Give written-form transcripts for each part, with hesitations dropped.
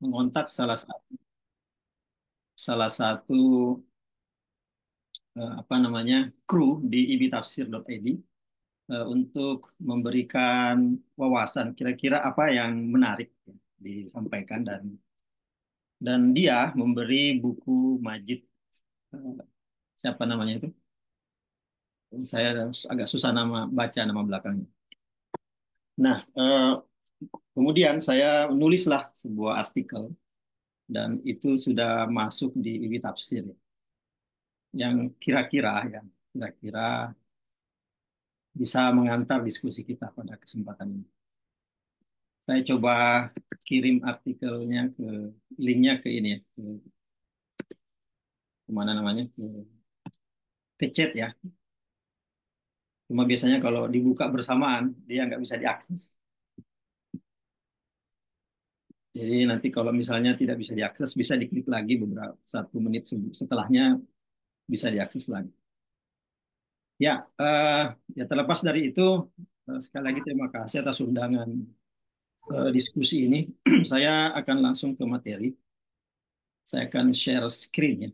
mengontak salah satu apa namanya kru di ibtafsir.id untuk memberikan wawasan kira-kira apa yang menarik ya, disampaikan dan dia memberi buku Majid eh, siapa namanya itu? Saya agak susah baca nama belakangnya. Nah, kemudian saya menulislah sebuah artikel dan itu sudah masuk di IWI Tafsir ya, yang kira-kira bisa mengantar diskusi kita pada kesempatan ini. Saya coba kirim artikelnya linknya ke ini ya, kemana namanya, ke chat ya. Cuma biasanya kalau dibuka bersamaan dia nggak bisa diakses. Jadi nanti kalau misalnya tidak bisa diakses, bisa diklik lagi beberapa 1 menit setelahnya bisa diakses lagi. Ya, ya terlepas dari itu, sekali lagi terima kasih atas undangan diskusi ini. Saya akan langsung ke materi. Saya akan share screen ya.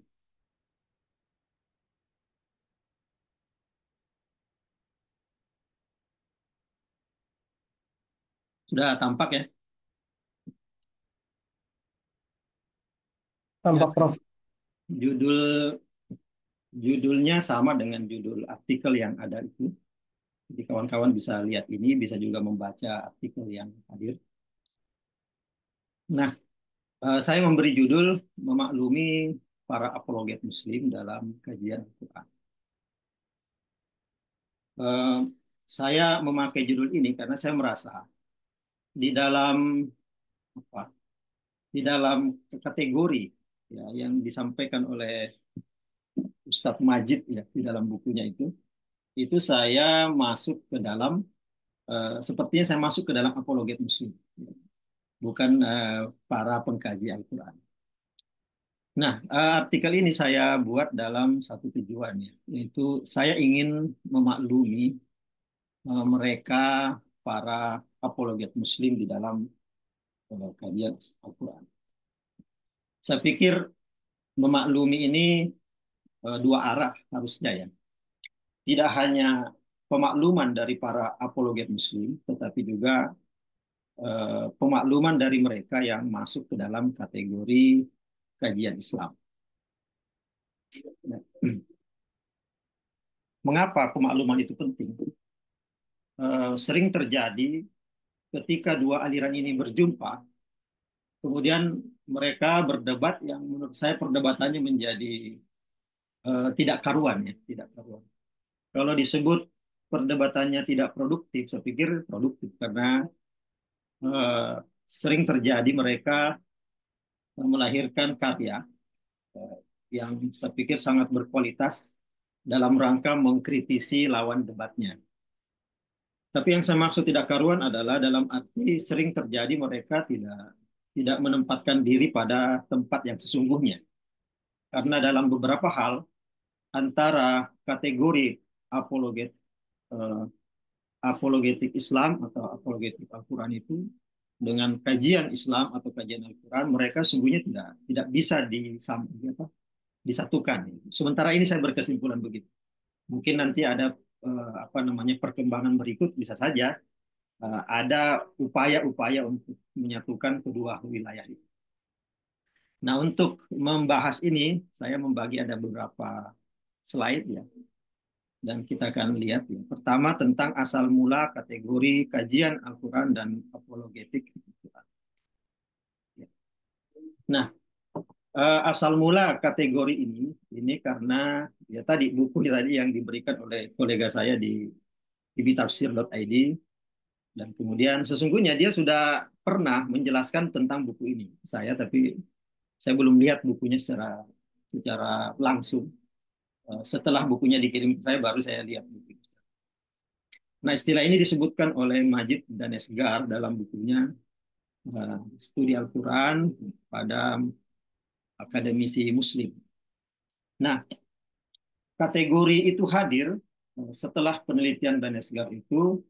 Sudah tampak ya? Ya, Tampak, Prof. judul judulnya sama dengan judul artikel yang ada itu. Jadi kawan-kawan bisa lihat ini, bisa juga membaca artikel yang hadir. Nah, saya memberi judul Memaklumi para apologet Muslim dalam kajian Al-Quran. Eh, saya memakai judul ini karena saya merasa di dalam apa? Di dalam kategori ya, yang disampaikan oleh Ustadz Majid ya di dalam bukunya itu saya masuk ke dalam sepertinya saya masuk ke dalam apologet Muslim, bukan para pengkaji Al-Quran. Nah, artikel ini saya buat dalam satu tujuan ya, yaitu saya ingin memaklumi mereka para apologet Muslim di dalam kajian Al-Quran. Saya pikir memaklumi ini dua arah harusnya ya. Tidak hanya pemakluman dari para apologet Muslim, tetapi juga pemakluman dari mereka yang masuk ke dalam kategori kajian Islam. Nah, mengapa pemakluman itu penting? Sering terjadi ketika dua aliran ini berjumpa, kemudian mereka berdebat yang menurut saya perdebatannya menjadi tidak karuan ya, tidak karuan. Kalau disebut perdebatannya tidak produktif, saya pikir produktif karena eh, sering terjadi mereka melahirkan karya eh, yang saya pikir sangat berkualitas dalam rangka mengkritisi lawan debatnya. Tapi yang saya maksud tidak karuan adalah dalam arti sering terjadi mereka tidak menempatkan diri pada tempat yang sesungguhnya. Karena dalam beberapa hal antara kategori apologet eh, apologetik Islam atau apologetik Al-Quran itu dengan kajian Islam atau kajian Al-Quran mereka sungguhnya tidak bisa disatukan. Sementara ini saya berkesimpulan begitu. Mungkin nanti ada apa namanya perkembangan berikut bisa saja ada upaya-upaya untuk menyatukan kedua wilayah itu. Nah, untuk membahas ini, saya membagi ada beberapa slide ya, dan kita akan lihat ya. Pertama tentang asal mula kategori kajian Al-Quran dan apologetik. Nah, asal mula kategori ini karena ya tadi buku tadi yang diberikan oleh kolega saya di bitafsir.id dan kemudian sesungguhnya dia sudah pernah menjelaskan tentang buku ini tapi saya belum lihat bukunya secara langsung. Setelah bukunya dikirim ke saya baru saya lihat buku itu. Nah, istilah ini disebutkan oleh Majid dan Esgar dalam bukunya Studi Al-Quran pada akademisi Muslim. Nah, kategori itu hadir setelah penelitian dan Esgar itu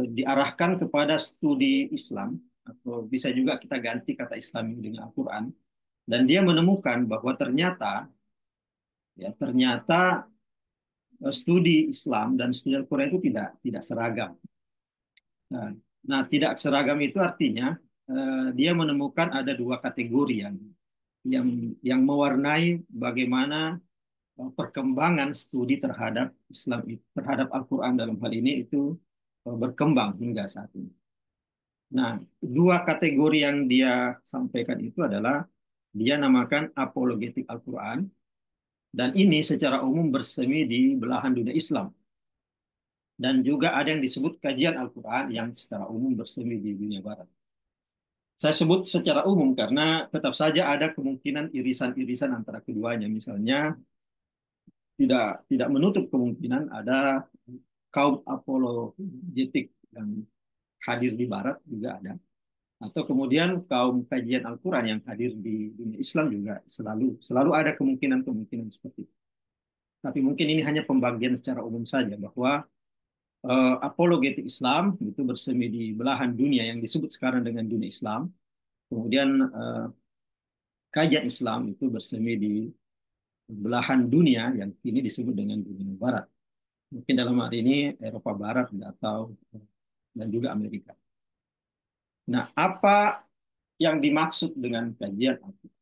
diarahkan kepada studi Islam atau bisa juga kita ganti kata Islami dengan Al-Quran, dan dia menemukan bahwa ternyata studi Islam dan studi Al-Quran itu tidak seragam. Nah, tidak seragam itu artinya dia menemukan ada dua kategori yang yang mewarnai bagaimana perkembangan studi terhadap Islam, terhadap Al-Quran dalam hal ini itu berkembang hingga saat ini. Nah, dua kategori yang dia sampaikan itu adalah dia namakan apologetik Al-Quran, dan ini secara umum bersemi di belahan dunia Islam. Dan juga ada yang disebut kajian Al-Quran yang secara umum bersemi di dunia Barat. Saya sebut secara umum karena tetap saja ada kemungkinan irisan-irisan antara keduanya. Misalnya, tidak menutup kemungkinan ada kaum apologetik yang hadir di Barat juga ada. Atau kemudian kaum kajian Al-Quran yang hadir di dunia Islam juga selalu ada kemungkinan-kemungkinan seperti itu. Tapi mungkin ini hanya pembagian secara umum saja bahwa apologetik Islam itu bersemi di belahan dunia yang disebut sekarang dengan dunia Islam. Kemudian kajian Islam itu bersemi di belahan dunia yang ini disebut dengan dunia Barat. Mungkin dalam hal ini Eropa Barat atau dan juga Amerika. Nah, apa yang dimaksud dengan kajian Al-Quran?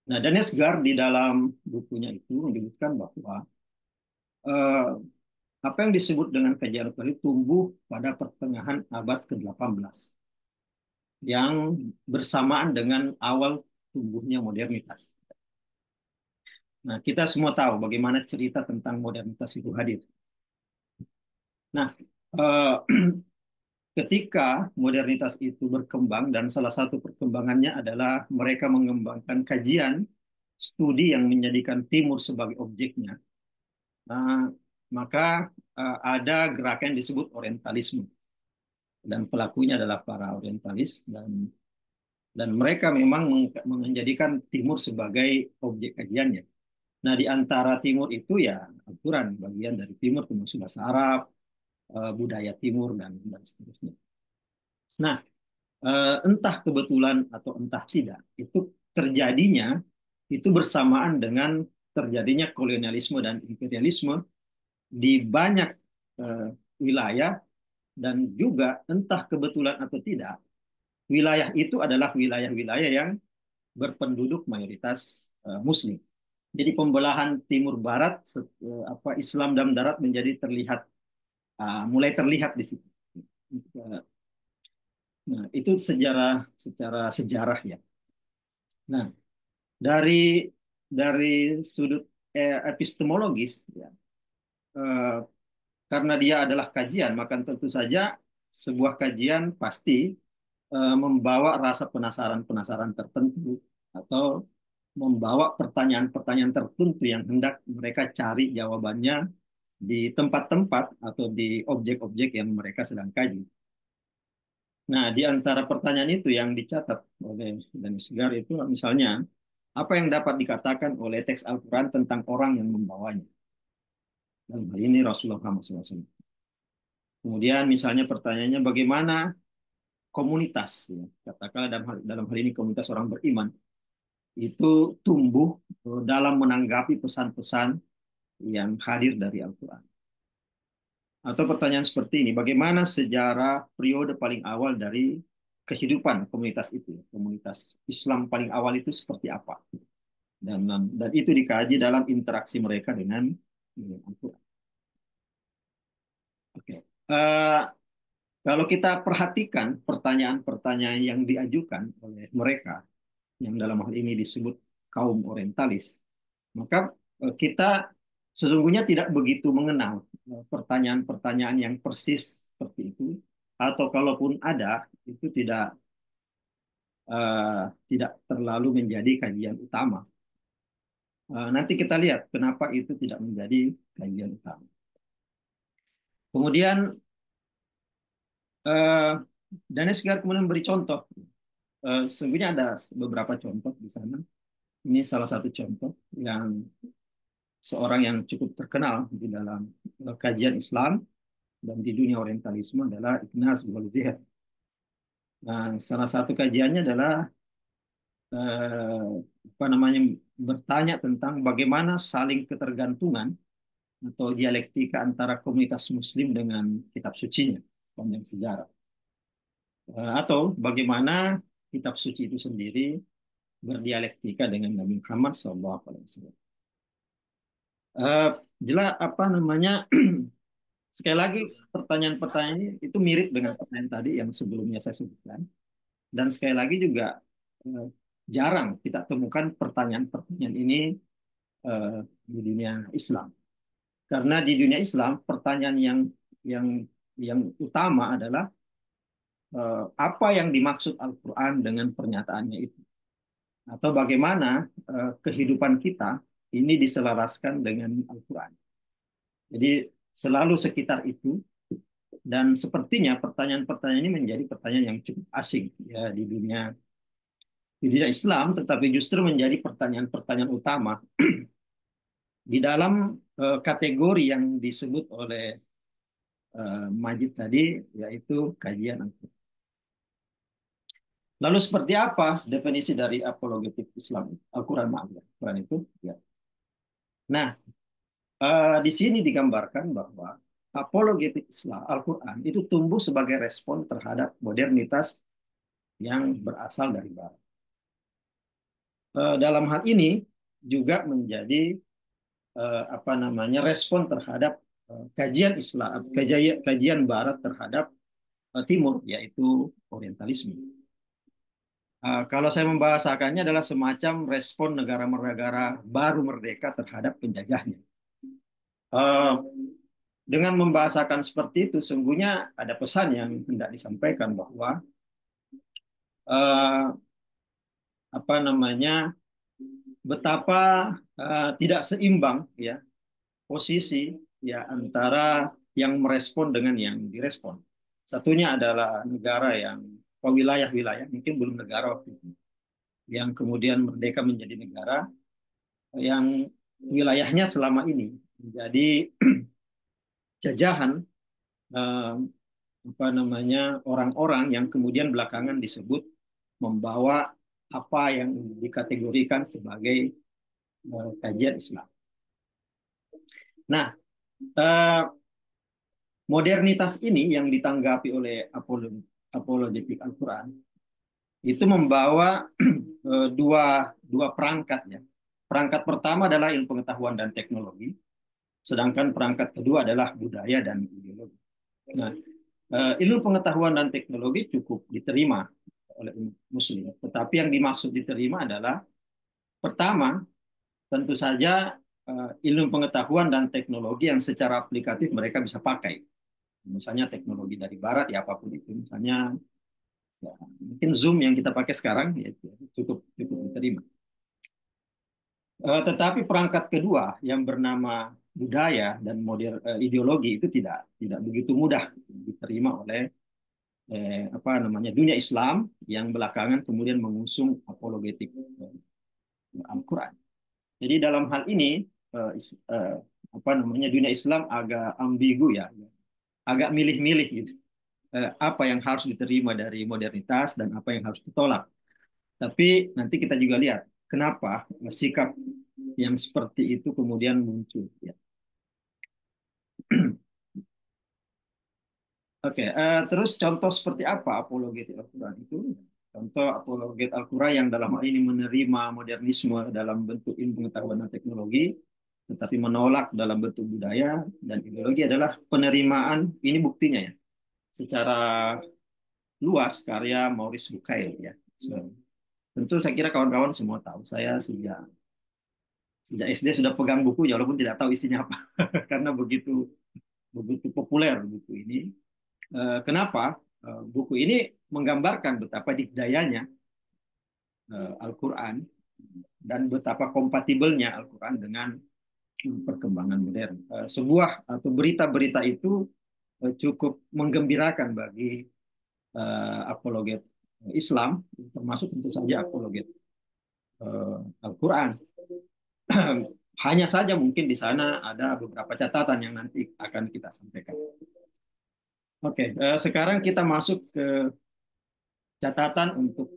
Nah, Daniel Gar di dalam bukunya itu menyebutkan bahwa eh, apa yang disebut dengan kajian Al-Quran itu tumbuh pada pertengahan abad ke-18 yang bersamaan dengan awal tumbuhnya modernitas. Nah, kita semua tahu bagaimana cerita tentang modernitas itu hadir. Nah, eh, ketika modernitas itu berkembang dan salah satu perkembangannya adalah mereka mengembangkan kajian studi yang menjadikan timur sebagai objeknya. Nah, maka ada gerakan yang disebut orientalisme dan pelakunya adalah para orientalis dan mereka memang menjadikan timur sebagai objek kajiannya. Nah, di antara timur itu ya Al-Quran bagian dari timur termasuk bahasa Arab, budaya timur dan seterusnya. Nah, entah kebetulan atau entah tidak, itu terjadinya itu bersamaan dengan terjadinya kolonialisme dan imperialisme di banyak eh, wilayah, dan juga entah kebetulan atau tidak, wilayah itu adalah wilayah-wilayah yang berpenduduk mayoritas Muslim. Jadi pembelahan timur barat, Islam dan Barat menjadi terlihat mulai terlihat di situ. Nah, itu secara sejarah ya. Nah, dari sudut epistemologis ya, eh, karena dia adalah kajian, maka tentu saja sebuah kajian pasti membawa rasa penasaran-penasaran tertentu atau membawa pertanyaan-pertanyaan tertentu yang hendak mereka cari jawabannya di tempat-tempat atau di objek-objek yang mereka sedang kaji. Nah, di antara pertanyaan itu yang dicatat oleh Daniel Segar itu misalnya, apa yang dapat dikatakan oleh teks Al-Quran tentang orang yang membawanya? Dalam hal ini Rasulullah Muhammad SAW. Kemudian misalnya pertanyaannya bagaimana komunitas, ya, katakanlah dalam hal ini komunitas orang beriman, itu tumbuh dalam menanggapi pesan-pesan yang hadir dari Al-Quran. Atau pertanyaan seperti ini, bagaimana sejarah periode paling awal dari kehidupan komunitas itu, komunitas Islam paling awal itu seperti apa? Dan itu dikaji dalam interaksi mereka dengan Al-Quran. Oke. Kalau kita perhatikan pertanyaan-pertanyaan yang diajukan oleh mereka, yang dalam hal ini disebut kaum orientalis, maka kita sesungguhnya tidak begitu mengenal pertanyaan-pertanyaan yang persis seperti itu, atau kalaupun ada, itu tidak terlalu menjadi kajian utama. Nanti kita lihat kenapa itu tidak menjadi kajian utama. Kemudian Danes kemudian beri contoh. Sesungguhnya ada beberapa contoh di sana. Ini salah satu contoh yang seorang yang cukup terkenal di dalam kajian Islam dan di dunia orientalisme adalah Ignaz Goldziher. Nah, salah satu kajiannya adalah eh, apa namanya bertanya tentang bagaimana saling ketergantungan atau dialektika antara komunitas Muslim dengan kitab sucinya sepanjang sejarah. Atau bagaimana kitab suci itu sendiri berdialektika dengan Nabi Muhammad SAW. Eh, Jelas apa namanya sekali lagi pertanyaan-pertanyaan ini itu mirip dengan pertanyaan tadi yang sebelumnya saya sebutkan dan sekali lagi juga eh, jarang kita temukan pertanyaan-pertanyaan ini di dunia Islam karena di dunia Islam pertanyaan yang yang utama adalah apa yang dimaksud Al-Quran dengan pernyataannya itu atau bagaimana kehidupan kita ini diselaraskan dengan Al-Quran. Jadi selalu sekitar itu dan sepertinya pertanyaan-pertanyaan ini menjadi pertanyaan yang cukup asing ya di dunia Islam, tetapi justru menjadi pertanyaan-pertanyaan utama di dalam kategori yang disebut oleh Majid tadi, yaitu kajian Al-Quran. Lalu seperti apa definisi dari apologetik Islam Al-Quran maaf ya, Quran itu? Ya. Nah, di sini digambarkan bahwa apologetik Islam Al-Quran itu tumbuh sebagai respon terhadap modernitas yang berasal dari Barat. Dalam hal ini juga menjadi apa namanya respon terhadap kajian Islam, kajian Barat terhadap Timur, yaitu Orientalisme. Kalau saya membahasakannya adalah semacam respon negara-negara baru merdeka terhadap penjajahnya. Eh, dengan membahasakan seperti itu, sungguhnya ada pesan yang hendak disampaikan bahwa eh, apa namanya betapa tidak seimbang ya posisi ya antara yang merespon dengan yang direspon. Satunya adalah negara yang wilayah-wilayah mungkin belum negara waktu itu, yang kemudian merdeka menjadi negara yang wilayahnya selama ini menjadi jajahan eh, apa namanya orang-orang yang kemudian belakangan disebut membawa apa yang dikategorikan sebagai kajian Islam. Nah, eh, modernitas ini yang ditanggapi oleh apologetik Al-Quran itu membawa dua perangkat ya. Perangkat pertama adalah ilmu pengetahuan dan teknologi, sedangkan perangkat kedua adalah budaya dan ideologi. Nah, ilmu pengetahuan dan teknologi cukup diterima oleh Muslim, tetapi yang dimaksud diterima adalah pertama, tentu saja ilmu pengetahuan dan teknologi yang secara aplikatif mereka bisa pakai. Misalnya teknologi dari Barat ya apapun itu, misalnya ya, mungkin Zoom yang kita pakai sekarang ya, cukup cukup diterima. Tetapi perangkat kedua yang bernama budaya dan ideologi itu tidak begitu mudah diterima oleh apa namanya dunia Islam yang belakangan kemudian mengusung apologetik Al-Quran. Jadi dalam hal ini apa namanya dunia Islam agak ambigu ya, agak milih-milih gitu. Apa yang harus diterima dari modernitas dan apa yang harus ditolak. Tapi nanti kita juga lihat kenapa sikap yang seperti itu kemudian muncul. Ya. Oke, terus contoh seperti apa apologet Al-Quran itu? Contoh apologet Al-Quran yang dalam hal ini menerima modernisme dalam bentuk ilmu pengetahuan dan teknologi, tetapi menolak dalam bentuk budaya dan ideologi adalah penerimaan, ini buktinya ya, secara luas karya Maurice Bucaille ya. So, tentu saya kira kawan-kawan semua tahu, saya sejak sejak SD sudah pegang buku, walaupun tidak tahu isinya apa, karena begitu begitu populer buku ini. Kenapa? Buku ini menggambarkan betapa dikdayanya Al-Quran dan betapa kompatibelnya Al-Quran dengan perkembangan modern. Sebuah atau berita-berita itu cukup menggembirakan bagi apologet Islam, termasuk tentu saja apologet Al-Quran. Hanya saja mungkin di sana ada beberapa catatan yang nanti akan kita sampaikan. Oke, sekarang kita masuk ke catatan untuk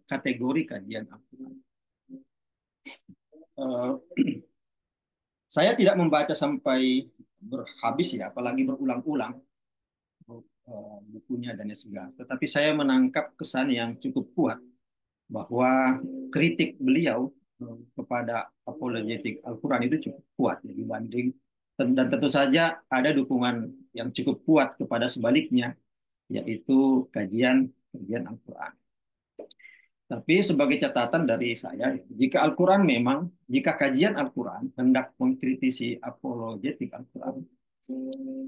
kategori kajian Al-Quran. Saya tidak membaca sampai berhabis ya, apalagi berulang-ulang bukunya dan segala. Tetapi saya menangkap kesan yang cukup kuat bahwa kritik beliau kepada apologetik Al-Quran itu cukup kuat ya, dibanding, dan tentu saja ada dukungan yang cukup kuat kepada sebaliknya, yaitu kajian Al-Quran. Tapi sebagai catatan dari saya, jika kajian Al-Quran hendak mengkritisi apologetik Al-Quran,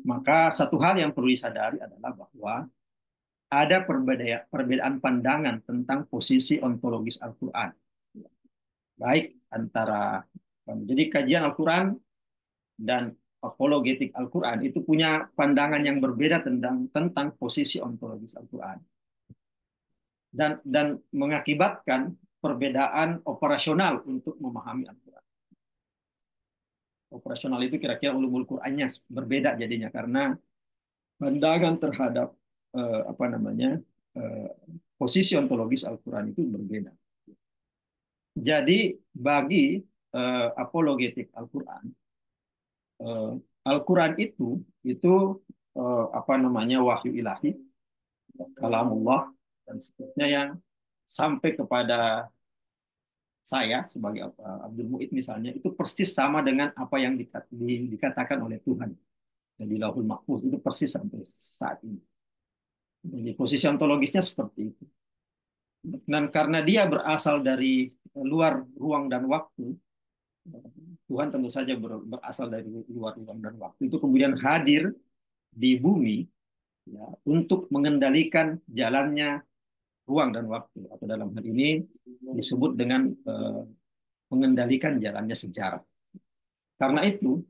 maka satu hal yang perlu disadari adalah bahwa ada perbedaan pandangan tentang posisi ontologis Al-Quran. Baik antara, jadi kajian Al-Quran dan apologetik Al-Quran itu punya pandangan yang berbeda tentang posisi ontologis Al-Quran. Dan mengakibatkan perbedaan operasional untuk memahami Al-Quran. Operasional itu kira-kira ulumul Qurannya berbeda jadinya karena pandangan terhadap posisi ontologis Al-Quran itu berbeda. Jadi bagi apologetik Al-Quran, Al-Quran itu wahyu ilahi, kalamullah dan seterusnya yang sampai kepada saya sebagai Abdul Mu'id misalnya, itu persis sama dengan apa yang dikatakan oleh Tuhan di Lauhul Mahfuz, itu persis sampai saat ini. Jadi posisi ontologisnya seperti itu. Dan karena dia berasal dari luar ruang dan waktu, Tuhan tentu saja berasal dari luar ruang dan waktu, itu kemudian hadir di bumi ya, untuk mengendalikan jalannya ruang dan waktu, atau dalam hal ini disebut dengan mengendalikan jalannya sejarah. Karena itu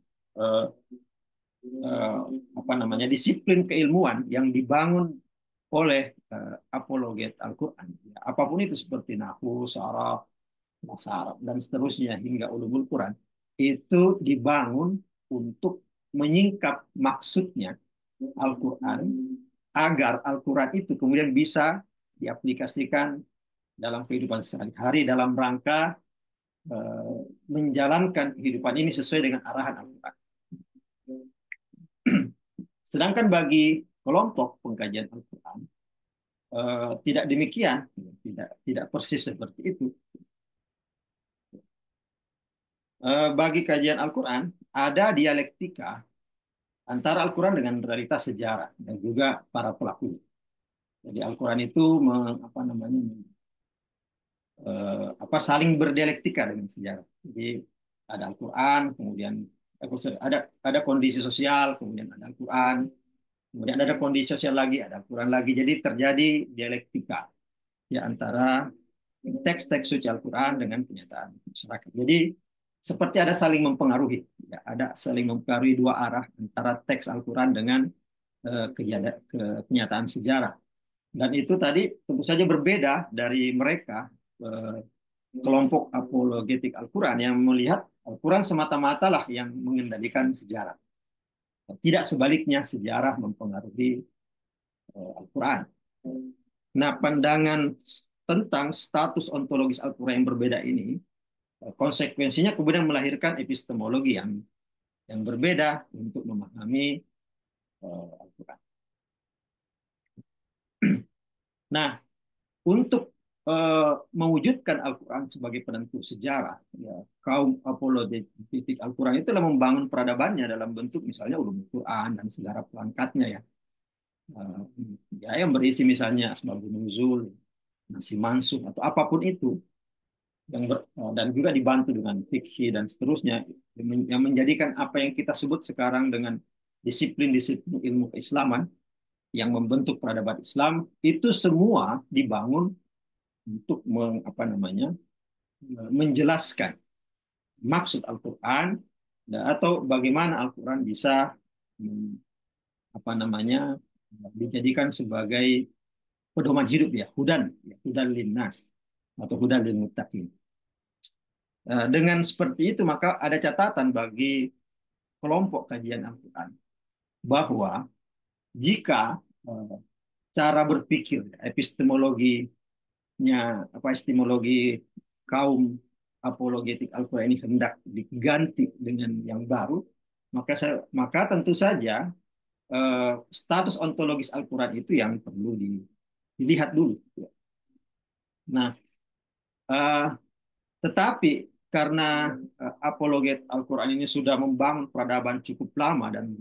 disiplin keilmuan yang dibangun oleh apologet Al-Quran, ya, apapun itu seperti nahwu, sharaf, bahasa Arab dan seterusnya hingga ulumul Quran, itu dibangun untuk menyingkap maksudnya Al-Quran agar Al-Quran itu kemudian bisa diaplikasikan dalam kehidupan sehari-hari dalam rangka menjalankan kehidupan ini sesuai dengan arahan Al-Quran. Sedangkan bagi kelompok pengkajian Al-Quran tidak demikian, tidak persis seperti itu. Bagi kajian Al-Quran ada dialektika antara Al-Quran dengan realitas sejarah dan juga para pelaku. Jadi Al-Quran itu saling berdialektika dengan sejarah. Jadi ada Al-Quran, kemudian ada kondisi sosial, kemudian ada Al-Quran, kemudian ada kondisi sosial lagi, ada Al-Quran lagi. Jadi terjadi dialektika ya antara teks-teks suci Al-Quran dengan kenyataan masyarakat. Jadi seperti ada saling mempengaruhi, ya, ada saling mempengaruhi dua arah antara teks Al-Quran dengan kenyataan sejarah. Dan itu tadi tentu saja berbeda dari mereka kelompok apologetik Al-Quran yang melihat Al-Quran semata-mata lah yang mengendalikan sejarah. Tidak sebaliknya sejarah mempengaruhi Al-Quran. Nah, pandangan tentang status ontologis Al-Quran yang berbeda ini, konsekuensinya kemudian melahirkan epistemologi yang berbeda untuk memahami Al-Quran. Nah, untuk mewujudkan Al-Quran sebagai penentu sejarah, ya, kaum apologetik Al-Quran itu telah membangun peradabannya dalam bentuk misalnya ulumul Quran dan segala pelengkapnya ya. Ya, yang berisi misalnya asbabun nuzul, nasi mansuh atau apapun itu dan juga dibantu dengan fikih dan seterusnya yang menjadikan apa yang kita sebut sekarang dengan disiplin-disiplin ilmu keislaman yang membentuk peradaban Islam itu semua dibangun untuk menjelaskan maksud Al-Quran atau bagaimana Al-Quran bisa dijadikan sebagai pedoman hidup ya, hudan linnas atau hudan lil muttaqin. Dengan seperti itu maka ada catatan bagi kelompok kajian Al-Quran bahwa jika cara berpikir, epistemologinya, epistemologi kaum apologetik Al-Quran ini hendak diganti dengan yang baru, maka tentu saja status ontologis Al-Quran itu yang perlu dilihat dulu. Nah, eh, tetapi karena apologet Al-Quran ini sudah membangun peradaban cukup lama dan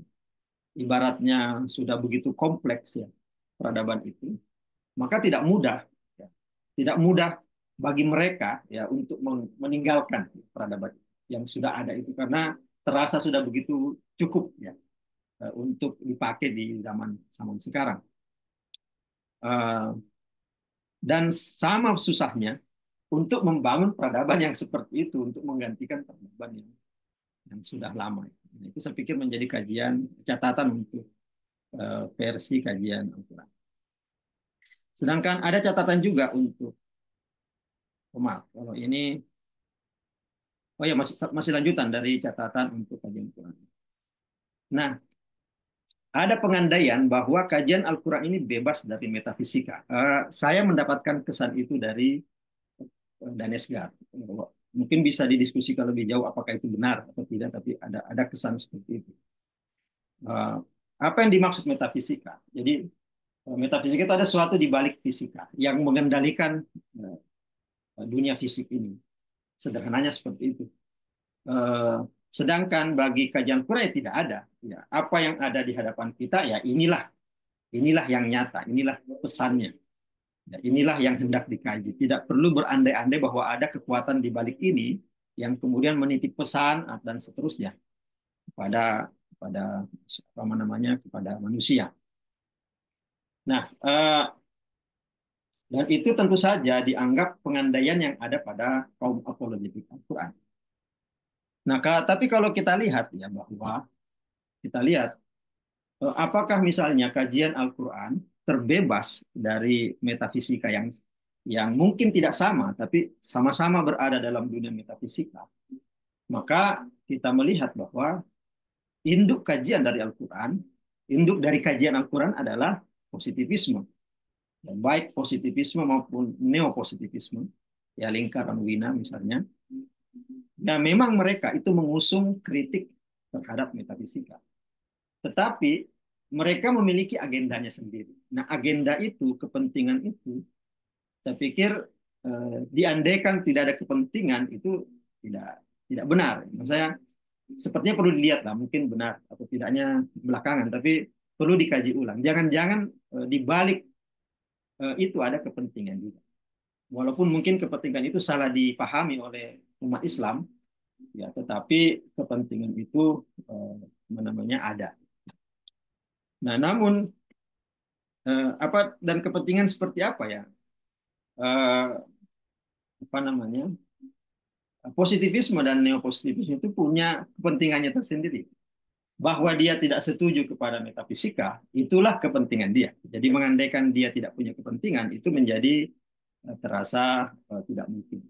ibaratnya sudah begitu kompleks ya peradaban itu, maka tidak mudah, ya, tidak mudah bagi mereka ya untuk meninggalkan peradaban yang sudah ada itu karena terasa sudah begitu cukup ya untuk dipakai di zaman zaman sekarang. Dan sama susahnya untuk membangun peradaban yang seperti itu untuk menggantikan peradaban yang sudah lama. Itu saya pikir menjadi catatan untuk versi kajian Al-Quran. Sedangkan ada catatan juga untuk maaf, kalau ini oh ya masih lanjutan dari catatan untuk kajian Al-Quran. Nah, ada pengandaian bahwa kajian Al-Quran ini bebas dari metafisika. Saya mendapatkan kesan itu dari Danesgar. Mungkin bisa didiskusikan lebih jauh apakah itu benar atau tidak, tapi ada kesan seperti itu. Apa yang dimaksud metafisika? Jadi metafisika itu ada sesuatu di balik fisika yang mengendalikan dunia fisik ini. Sederhananya seperti itu. Sedangkan bagi kajian Quran tidak ada. Ya, apa yang ada di hadapan kita ya inilah yang nyata, inilah pesannya. Ya, inilah yang hendak dikaji. Tidak perlu berandai-andai bahwa ada kekuatan di balik ini yang kemudian menitip pesan dan seterusnya kepada apa namanya kepada manusia. Nah, dan itu tentu saja dianggap pengandaian yang ada pada kaum apologetik Al-Quran. Nah, tapi kalau kita lihat ya bahwa kita lihat apakah misalnya kajian Al-Quran terbebas dari metafisika yang mungkin tidak sama, tapi sama-sama berada dalam dunia metafisika, maka kita melihat bahwa induk kajian dari Al-Quran, induk dari kajian Al-Quran adalah positivisme. Dan baik positivisme maupun neopositivisme, ya lingkaran Wina misalnya, ya memang mereka itu mengusung kritik terhadap metafisika. Tetapi mereka memiliki agendanya sendiri. Nah, agenda itu, kepentingan itu, saya pikir diandaikan tidak ada kepentingan itu tidak benar. Maksud saya sepertinya perlu dilihat lah, mungkin benar atau tidaknya belakangan, tapi perlu dikaji ulang. Jangan-jangan di balik itu ada kepentingan juga. Walaupun mungkin kepentingan itu salah dipahami oleh umat Islam, ya, tetapi kepentingan itu namanya ada. Nah, namun apa dan kepentingan seperti apa ya? Apa namanya? Positivisme dan neopositivisme itu punya kepentingannya tersendiri. Bahwa dia tidak setuju kepada metafisika, itulah kepentingan dia. Jadi mengandaikan dia tidak punya kepentingan itu menjadi terasa tidak mungkin.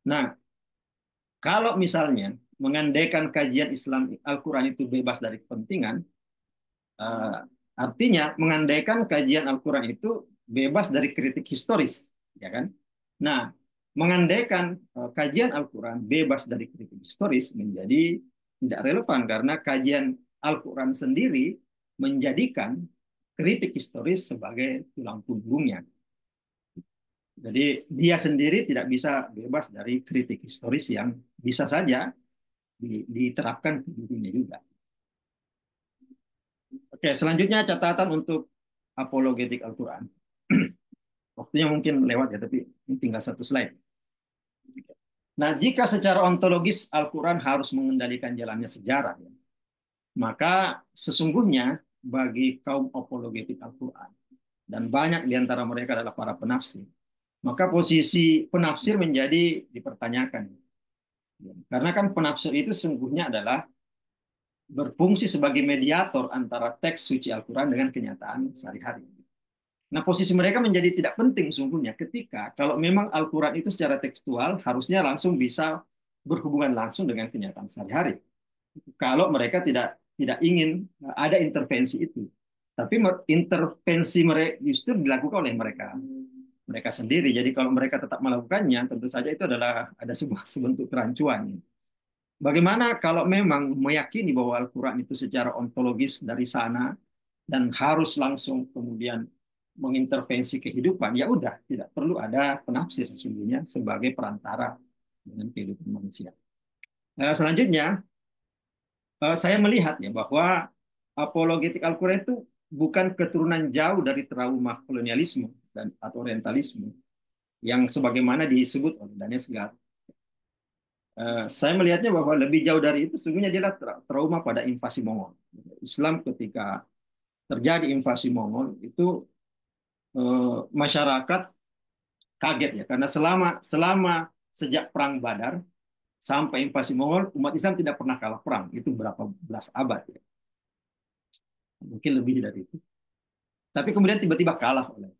Nah, kalau misalnya mengandaikan kajian Islam Al-Quran itu bebas dari kepentingan, artinya mengandaikan kajian Al-Quran itu bebas dari kritik historis, ya kan? Nah, mengandaikan kajian Al-Quran bebas dari kritik historis menjadi tidak relevan karena kajian Al-Quran sendiri menjadikan kritik historis sebagai tulang punggungnya. Jadi dia sendiri tidak bisa bebas dari kritik historis yang bisa saja diterapkan ke dirinya juga. Oke, selanjutnya catatan untuk apologetik Al-Quran. Waktunya mungkin lewat ya, tapi ini tinggal satu slide. Nah, jika secara ontologis Al-Quran harus mengendalikan jalannya sejarah, ya, maka sesungguhnya bagi kaum apologetik Al-Quran, dan banyak di antara mereka adalah para penafsir, maka posisi penafsir menjadi dipertanyakan. Karena kan penafsir itu sesungguhnya adalah berfungsi sebagai mediator antara teks suci Al-Quran dengan kenyataan sehari-hari. Nah, posisi mereka menjadi tidak penting sungguhnya ketika kalau memang Al-Quran itu secara tekstual harusnya langsung bisa berhubungan langsung dengan kenyataan sehari-hari. Kalau mereka tidak ingin ada intervensi itu. Tapi intervensi mereka justru dilakukan oleh mereka mereka sendiri. Jadi kalau mereka tetap melakukannya, tentu saja itu adalah ada sebuah sebentuk kerancuan. Bagaimana kalau memang meyakini bahwa Al-Quran itu secara ontologis dari sana dan harus langsung kemudian mengintervensi kehidupan, ya udah tidak perlu ada penafsir sesungguhnya sebagai perantara dengan kehidupan manusia. Selanjutnya, saya melihat ya bahwa apologetik Al-Quran itu bukan keturunan jauh dari trauma kolonialisme dan atau orientalisme yang sebagaimana disebut oleh Daniel Segar. Saya melihatnya bahwa lebih jauh dari itu sesungguhnya dia trauma pada invasi Mongol. Islam ketika terjadi invasi Mongol itu masyarakat kaget ya karena selama selama sejak perang Badar sampai invasi Mongol umat Islam tidak pernah kalah perang itu berapa belas abad ya. Mungkin lebih dari itu. Tapi kemudian tiba-tiba kalah oleh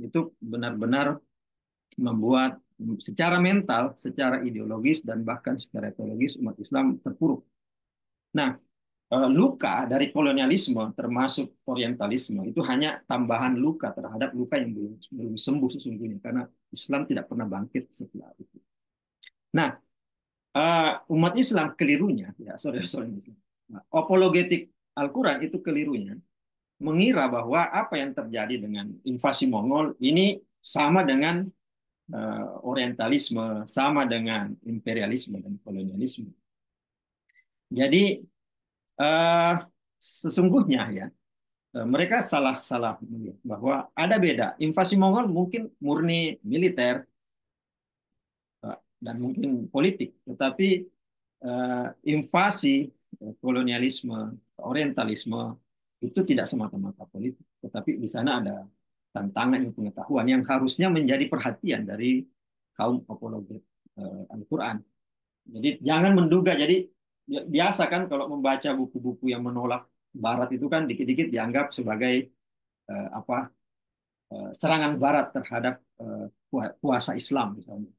itu benar-benar membuat secara mental, secara ideologis dan bahkan secara teologis umat Islam terpuruk. Nah, luka dari kolonialisme termasuk orientalisme itu hanya tambahan luka terhadap luka yang belum belum sembuh sesungguhnya karena Islam tidak pernah bangkit setelah itu. Nah, umat Islam kelirunya ya sorry sorry apologetik Al-Quran itu kelirunya mengira bahwa apa yang terjadi dengan invasi Mongol ini sama dengan orientalisme, sama dengan imperialisme dan kolonialisme. Jadi uh, sesungguhnya ya mereka salah salah melihat bahwa ada beda. Invasi Mongol mungkin murni militer dan mungkin politik, tetapi invasi kolonialisme, orientalisme itu tidak semata-mata politik, tetapi di sana ada tantangan ilmu pengetahuan yang harusnya menjadi perhatian dari kaum apologet Al-Quran. Jadi jangan menduga. Jadi biasa kan kalau membaca buku-buku yang menolak Barat itu kan dikit-dikit dianggap sebagai apa serangan Barat terhadap kuasa Islam misalnya.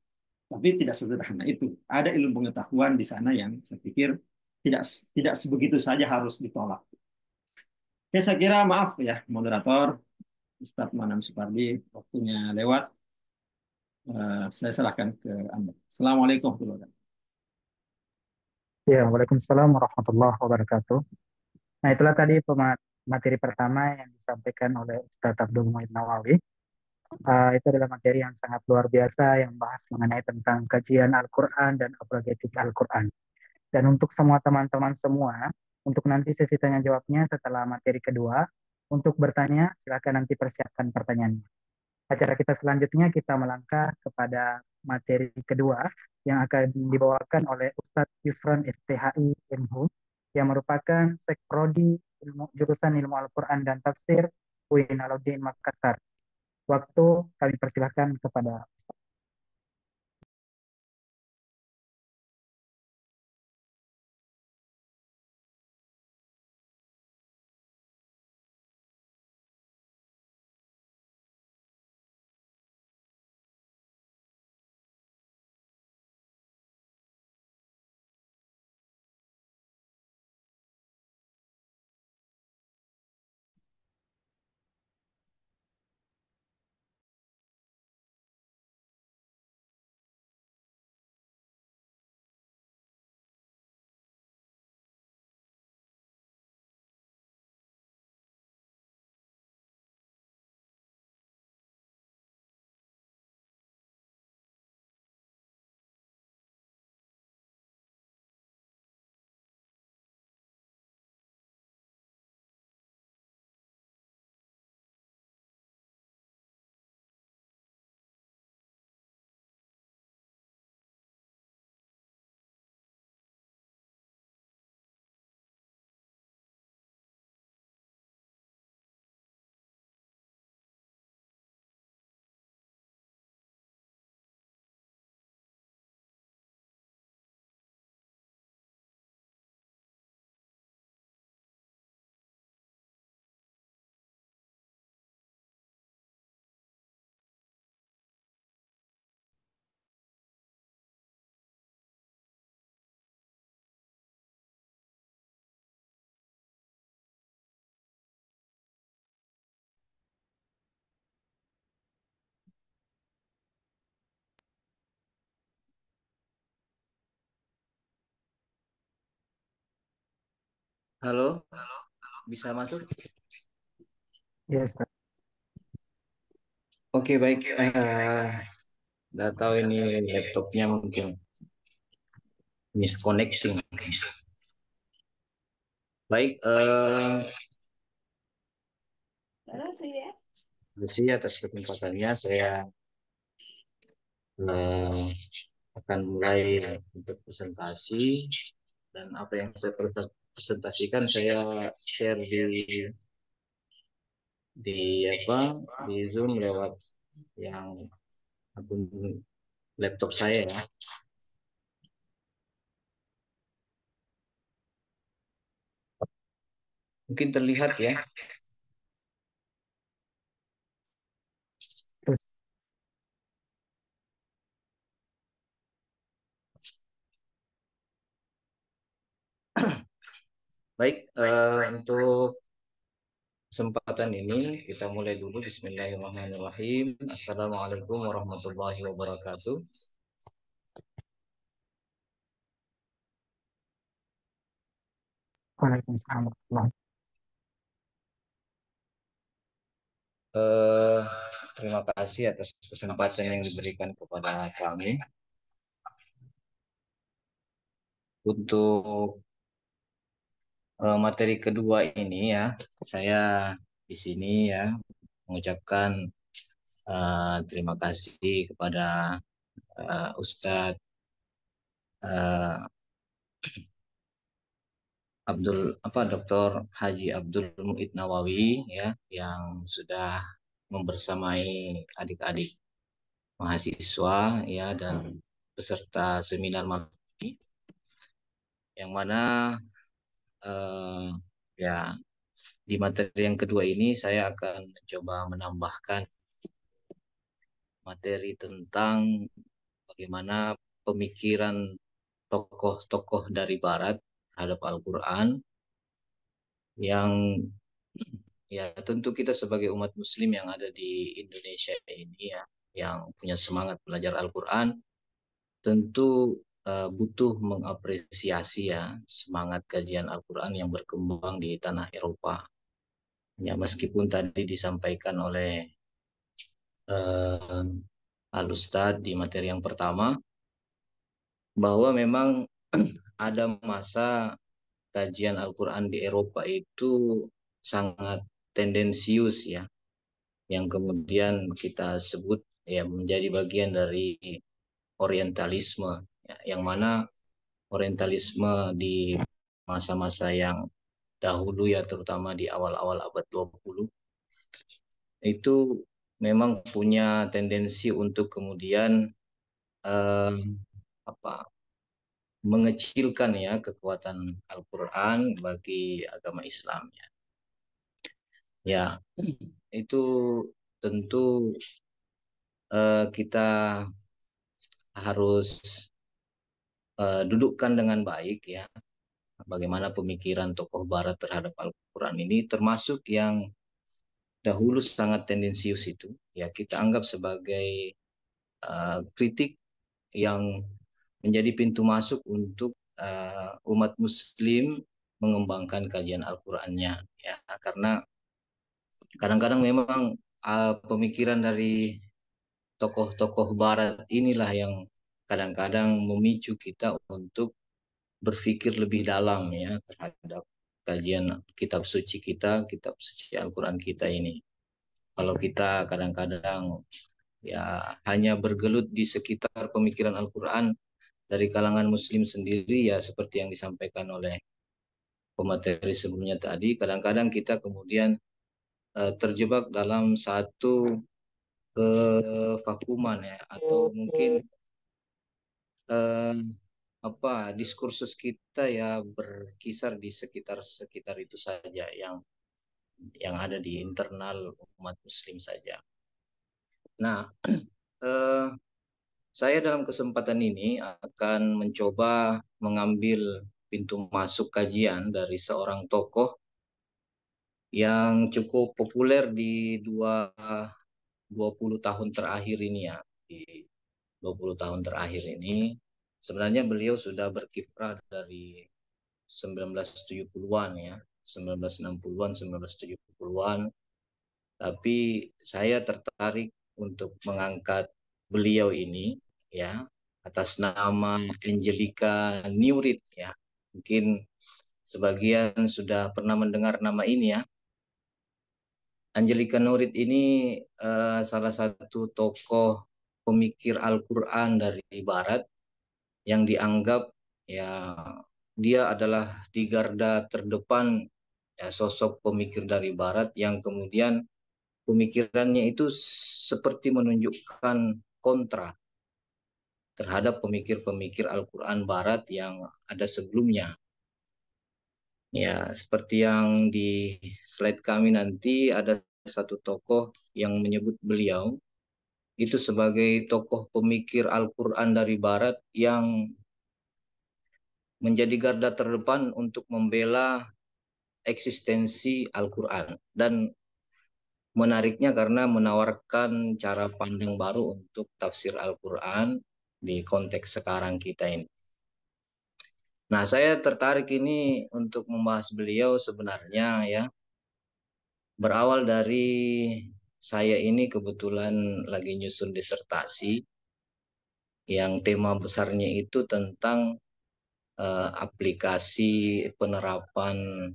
Tapi tidak sederhana itu. Ada ilmu pengetahuan di sana yang saya pikir tidak tidak sebegitu saja harus ditolak. Oke, saya kira maaf ya moderator Ustadz Manam Supardi, waktunya lewat. Saya serahkan ke Anda. Assalamualaikum warahmatullahi wabarakatuh. Ya, Waalaikumsalam warahmatullahi wabarakatuh. Nah, itulah tadi materi pertama yang disampaikan oleh Ustadz Abdul Muhyidd Nawawi. Itu adalah materi yang sangat luar biasa yang bahas mengenai tentang kajian Al-Quran dan apologetik Al-Quran. Dan untuk semua teman-teman semua, untuk nanti sesi tanya jawabnya setelah materi kedua, untuk bertanya, silakan nanti persiapkan pertanyaannya. Acara kita selanjutnya kita melangkah kepada materi kedua yang akan dibawakan oleh Ustadz Yusron STHI MHU yang merupakan Sekprodi jurusan Ilmu Al-Quran dan Tafsir UIN Alauddin Makassar. Waktu kami persilahkan kepada Halo, bisa masuk? Ya, Ustaz. Oke, baik. Nggak tahu ini laptopnya mungkin misconnecting. Baik, terima kasih atas kesempatannya. Saya eh, akan mulai untuk presentasi dan apa yang saya presentasikan saya share di apa di Zoom lewat yang akun laptop saya ya. Mungkin terlihat ya. Terus, Baik, untuk kesempatan ini kita mulai dulu. Bismillahirrahmanirrahim. Assalamualaikum warahmatullahi wabarakatuh. Waalaikumsalam warahmatullahi Eh, Terima kasih atas kesempatan yang diberikan kepada kami untuk materi kedua ini ya. Saya di sini ya mengucapkan terima kasih kepada Ustadz eh, Dr. Haji Abdul Muid Nawawi ya yang sudah membersamai adik-adik mahasiswa ya dan peserta seminar malam ini yang mana eh, ya di materi yang kedua ini saya akan mencoba menambahkan materi tentang bagaimana pemikiran tokoh-tokoh dari Barat terhadap Al-Quran yang ya tentu kita sebagai umat Muslim yang ada di Indonesia ini ya yang punya semangat belajar Al-Quran tentu butuh mengapresiasi ya semangat kajian Al-Quran yang berkembang di tanah Eropa. Ya meskipun tadi disampaikan oleh Al-Ustadz di materi yang pertama bahwa memang ada masa kajian Al-Quran di Eropa itu sangat tendensius ya, yang kemudian kita sebut ya menjadi bagian dari Orientalisme, ya, yang mana Orientalisme di masa-masa yang dahulu ya terutama di awal-awal abad 20 itu memang punya tendensi untuk kemudian eh, apa mengecilkan ya kekuatan Al-Quran bagi agama Islam ya. Ya, itu tentu kita harus dudukkan dengan baik ya bagaimana pemikiran tokoh barat terhadap Al-Quran ini termasuk yang dahulu sangat tendensius itu ya kita anggap sebagai kritik yang menjadi pintu masuk untuk umat muslim mengembangkan kajian Al-Qur'annya ya karena kadang-kadang memang pemikiran dari tokoh-tokoh barat inilah yang kadang-kadang memicu kita untuk berpikir lebih dalam ya terhadap kajian kitab suci kita, kitab suci Al-Quran kita ini. Kalau kita kadang-kadang ya hanya bergelut di sekitar pemikiran Al-Quran dari kalangan Muslim sendiri ya seperti yang disampaikan oleh pemateri sebelumnya tadi, kadang-kadang kita kemudian terjebak dalam satu kevakuman ya atau mungkin eh, diskursus kita ya berkisar di sekitar itu saja yang ada di internal umat Muslim saja. Nah, eh, saya dalam kesempatan ini akan mencoba mengambil pintu masuk kajian dari seorang tokoh yang cukup populer di 20 tahun terakhir ini ya. Di 20 tahun terakhir ini sebenarnya beliau sudah berkiprah dari 1970-an ya, 1960-an, 1970-an. Tapi saya tertarik untuk mengangkat beliau ini ya atas nama Angelica Nurid ya. Mungkin sebagian sudah pernah mendengar nama ini ya. Angelica Nurid ini salah satu tokoh pemikir Al-Quran dari Barat yang dianggap ya dia adalah di garda terdepan ya, sosok pemikir dari Barat yang kemudian pemikirannya itu seperti menunjukkan kontra terhadap pemikir-pemikir Al-Quran Barat yang ada sebelumnya. Ya, seperti yang di slide kami nanti ada satu tokoh yang menyebut beliau itu sebagai tokoh pemikir Al-Quran dari Barat yang menjadi garda terdepan untuk membela eksistensi Al-Quran. Dan menariknya karena menawarkan cara pandang baru untuk tafsir Al-Quran di konteks sekarang kita ini. Nah, saya tertarik ini untuk membahas beliau sebenarnya ya. Berawal dari saya ini kebetulan lagi nyusun disertasi yang tema besarnya itu tentang aplikasi penerapan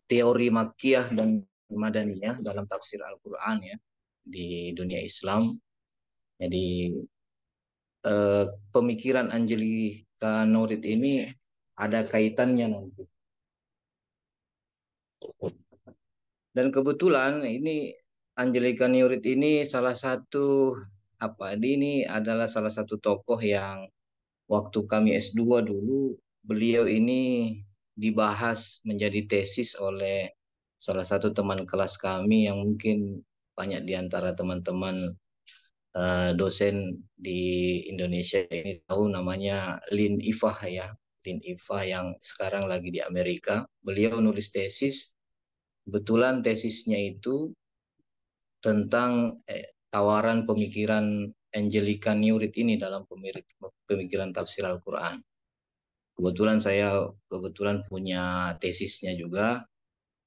teori Makkiyah dan Madaniyah dalam tafsir Al-Quran ya di dunia Islam. Jadi pemikiran Angelica Nurid ini ada kaitannya nanti. Dan kebetulan ini Angelica Nurid ini salah satu ini adalah salah satu tokoh yang waktu kami S2 dulu beliau ini dibahas menjadi tesis oleh salah satu teman kelas kami yang mungkin banyak di antara teman-teman dosen di Indonesia ini tahu namanya Lin Ifah ya. Lin Ifah yang sekarang lagi di Amerika. Beliau nulis tesis, kebetulan tesisnya itu tentang tawaran pemikiran Angelica Nurid ini dalam pemikiran tafsir Al-Quran. Kebetulan saya punya tesisnya juga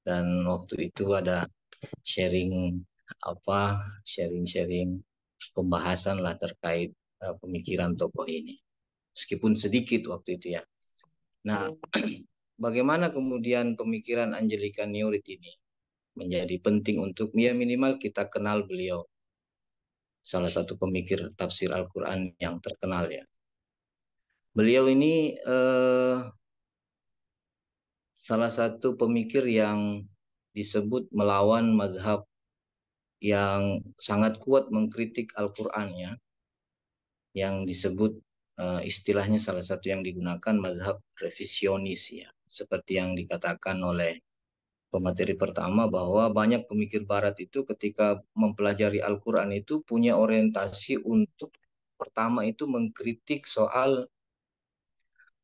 dan waktu itu ada sharing sharing pembahasan lah terkait pemikiran tokoh ini. Meskipun sedikit waktu itu ya. Nah, bagaimana kemudian pemikiran Angelica Nurid ini menjadi penting untuk ya minimal kita kenal beliau. Salah satu pemikir tafsir Al-Quran yang terkenal ya. Beliau ini salah satu pemikir yang disebut melawan mazhab yang sangat kuat mengkritik Al-Quran ya. Yang disebut istilahnya salah satu yang digunakan mazhab revisionis ya. Seperti yang dikatakan oleh pemateri pertama bahwa banyak pemikir barat itu ketika mempelajari Al-Quran itu punya orientasi untuk pertama itu mengkritik soal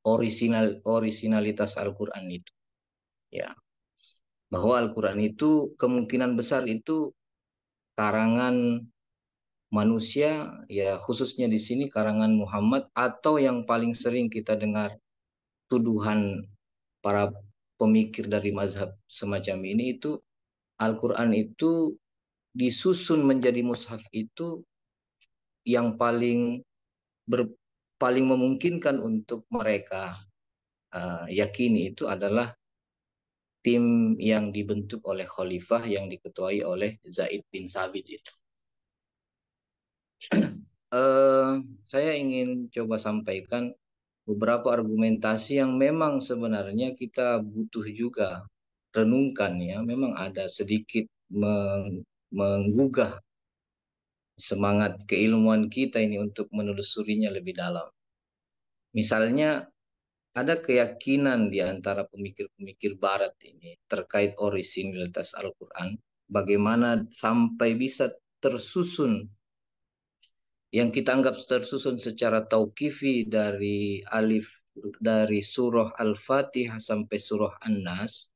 originalitas Al-Quran itu. Ya. Bahwa Al-Quran itu kemungkinan besar itu karangan manusia, ya khususnya di sini karangan Muhammad, atau yang paling sering kita dengar tuduhan para pemikir dari mazhab semacam ini itu Al-Quran itu disusun menjadi mushaf itu yang paling memungkinkan untuk mereka yakini itu adalah tim yang dibentuk oleh khalifah yang diketuai oleh Zaid bin Sabit itu. Saya ingin coba sampaikan beberapa argumentasi yang memang sebenarnya kita butuh juga renungkan ya. Memang ada sedikit menggugah semangat keilmuan kita ini untuk menelusurinya lebih dalam. Misalnya ada keyakinan di antara pemikir-pemikir barat ini terkait originalitas Al-Quran. Bagaimana sampai bisa tersusun yang kita anggap tersusun secara tauqifi dari surah Al-Fatihah sampai surah An-Nas,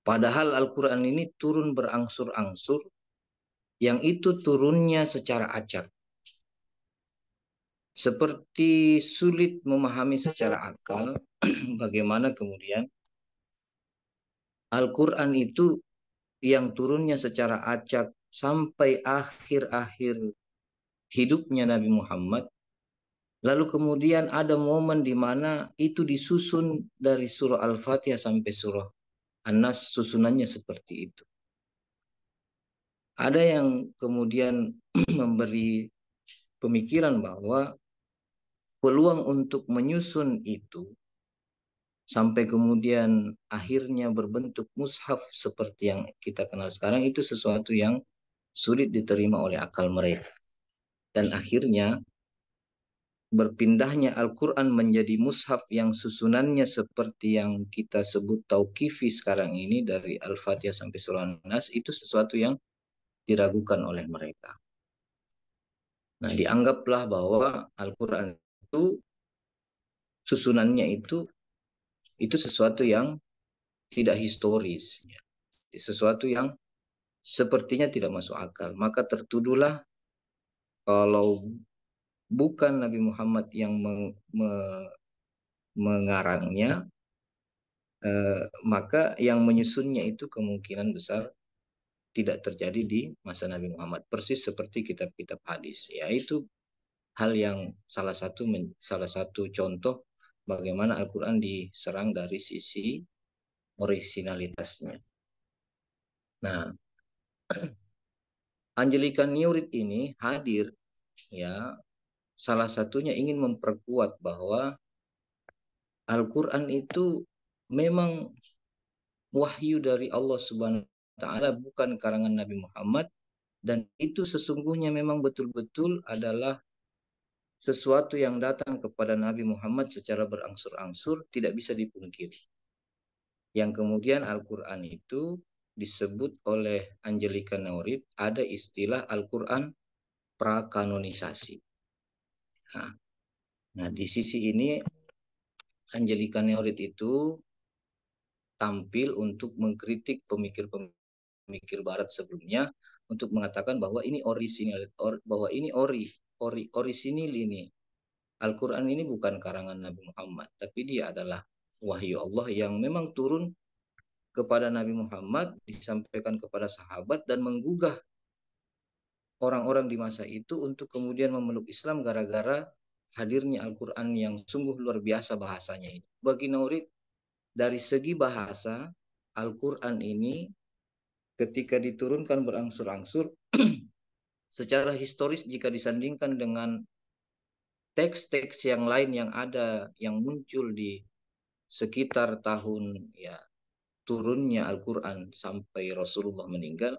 padahal Al-Quran ini turun berangsur-angsur, yang itu turunnya secara acak. seperti sulit memahami secara akal bagaimana kemudian Al-Quran itu yang turunnya secara acak sampai akhir-akhir hidupnya Nabi Muhammad, lalu kemudian ada momen di mana itu disusun dari surah Al-Fatihah sampai surah An-Nas, susunannya seperti itu. Ada yang kemudian memberi pemikiran bahwa peluang untuk menyusun itu sampai kemudian akhirnya berbentuk mushaf seperti yang kita kenal sekarang itu sesuatu yang sulit diterima oleh akal mereka. Dan akhirnya berpindahnya Al-Quran menjadi mushaf yang susunannya seperti yang kita sebut tauqifi sekarang ini dari Al-Fatihah sampai surah An-Nas itu sesuatu yang diragukan oleh mereka. Nah, dianggaplah bahwa Al-Quran itu susunannya itu sesuatu yang tidak historis, ya. Sesuatu yang sepertinya tidak masuk akal. Maka tertuduhlah kalau bukan Nabi Muhammad yang mengarangnya, maka yang menyusunnya itu kemungkinan besar tidak terjadi di masa Nabi Muhammad. Persis seperti kitab-kitab hadis. Ya, itu hal yang salah satu contoh bagaimana Al-Quran diserang dari sisi orisinalitasnya. Nah, Angelika Niurit ini hadir, ya, salah satunya ingin memperkuat bahwa Al-Quran itu memang wahyu dari Allah Subhanahu wa taala, bukan karangan Nabi Muhammad, dan itu sesungguhnya memang betul-betul adalah sesuatu yang datang kepada Nabi Muhammad secara berangsur-angsur, tidak bisa dipungkiri. Yang kemudian Al-Quran itu disebut oleh Angelika Niurit ada istilah Al-Quran prakanonisasi. Nah, di sisi ini Angelika Niurit itu tampil untuk mengkritik pemikir Barat sebelumnya untuk mengatakan bahwa ini orisinil ini. Al-Quran ini bukan karangan Nabi Muhammad, tapi dia adalah wahyu Allah yang memang turun kepada Nabi Muhammad, disampaikan kepada sahabat dan menggugah orang-orang di masa itu untuk kemudian memeluk Islam gara-gara hadirnya Al-Quran yang sungguh luar biasa bahasanya ini. Bagi Naurid, dari segi bahasa, Al-Quran ini ketika diturunkan berangsur-angsur, secara historis jika disandingkan dengan teks-teks yang lain yang ada, yang muncul di sekitar tahun ya turunnya Al-Quran sampai Rasulullah meninggal,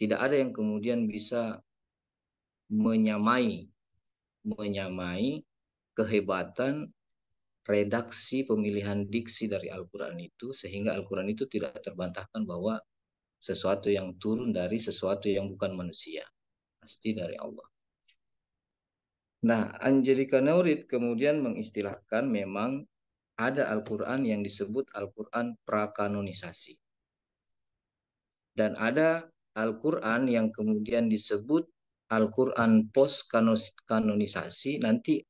tidak ada yang kemudian bisa menyamai kehebatan redaksi pemilihan diksi dari Al-Quran itu, sehingga Al-Quran itu tidak terbantahkan bahwa sesuatu yang turun dari sesuatu yang bukan manusia, pasti dari Allah. Nah, Angelika Niurit kemudian mengistilahkan memang ada Al-Quran yang disebut Al-Quran prakanonisasi. Dan ada Al-Quran yang kemudian disebut Al-Quran post-kanonisasi. Nanti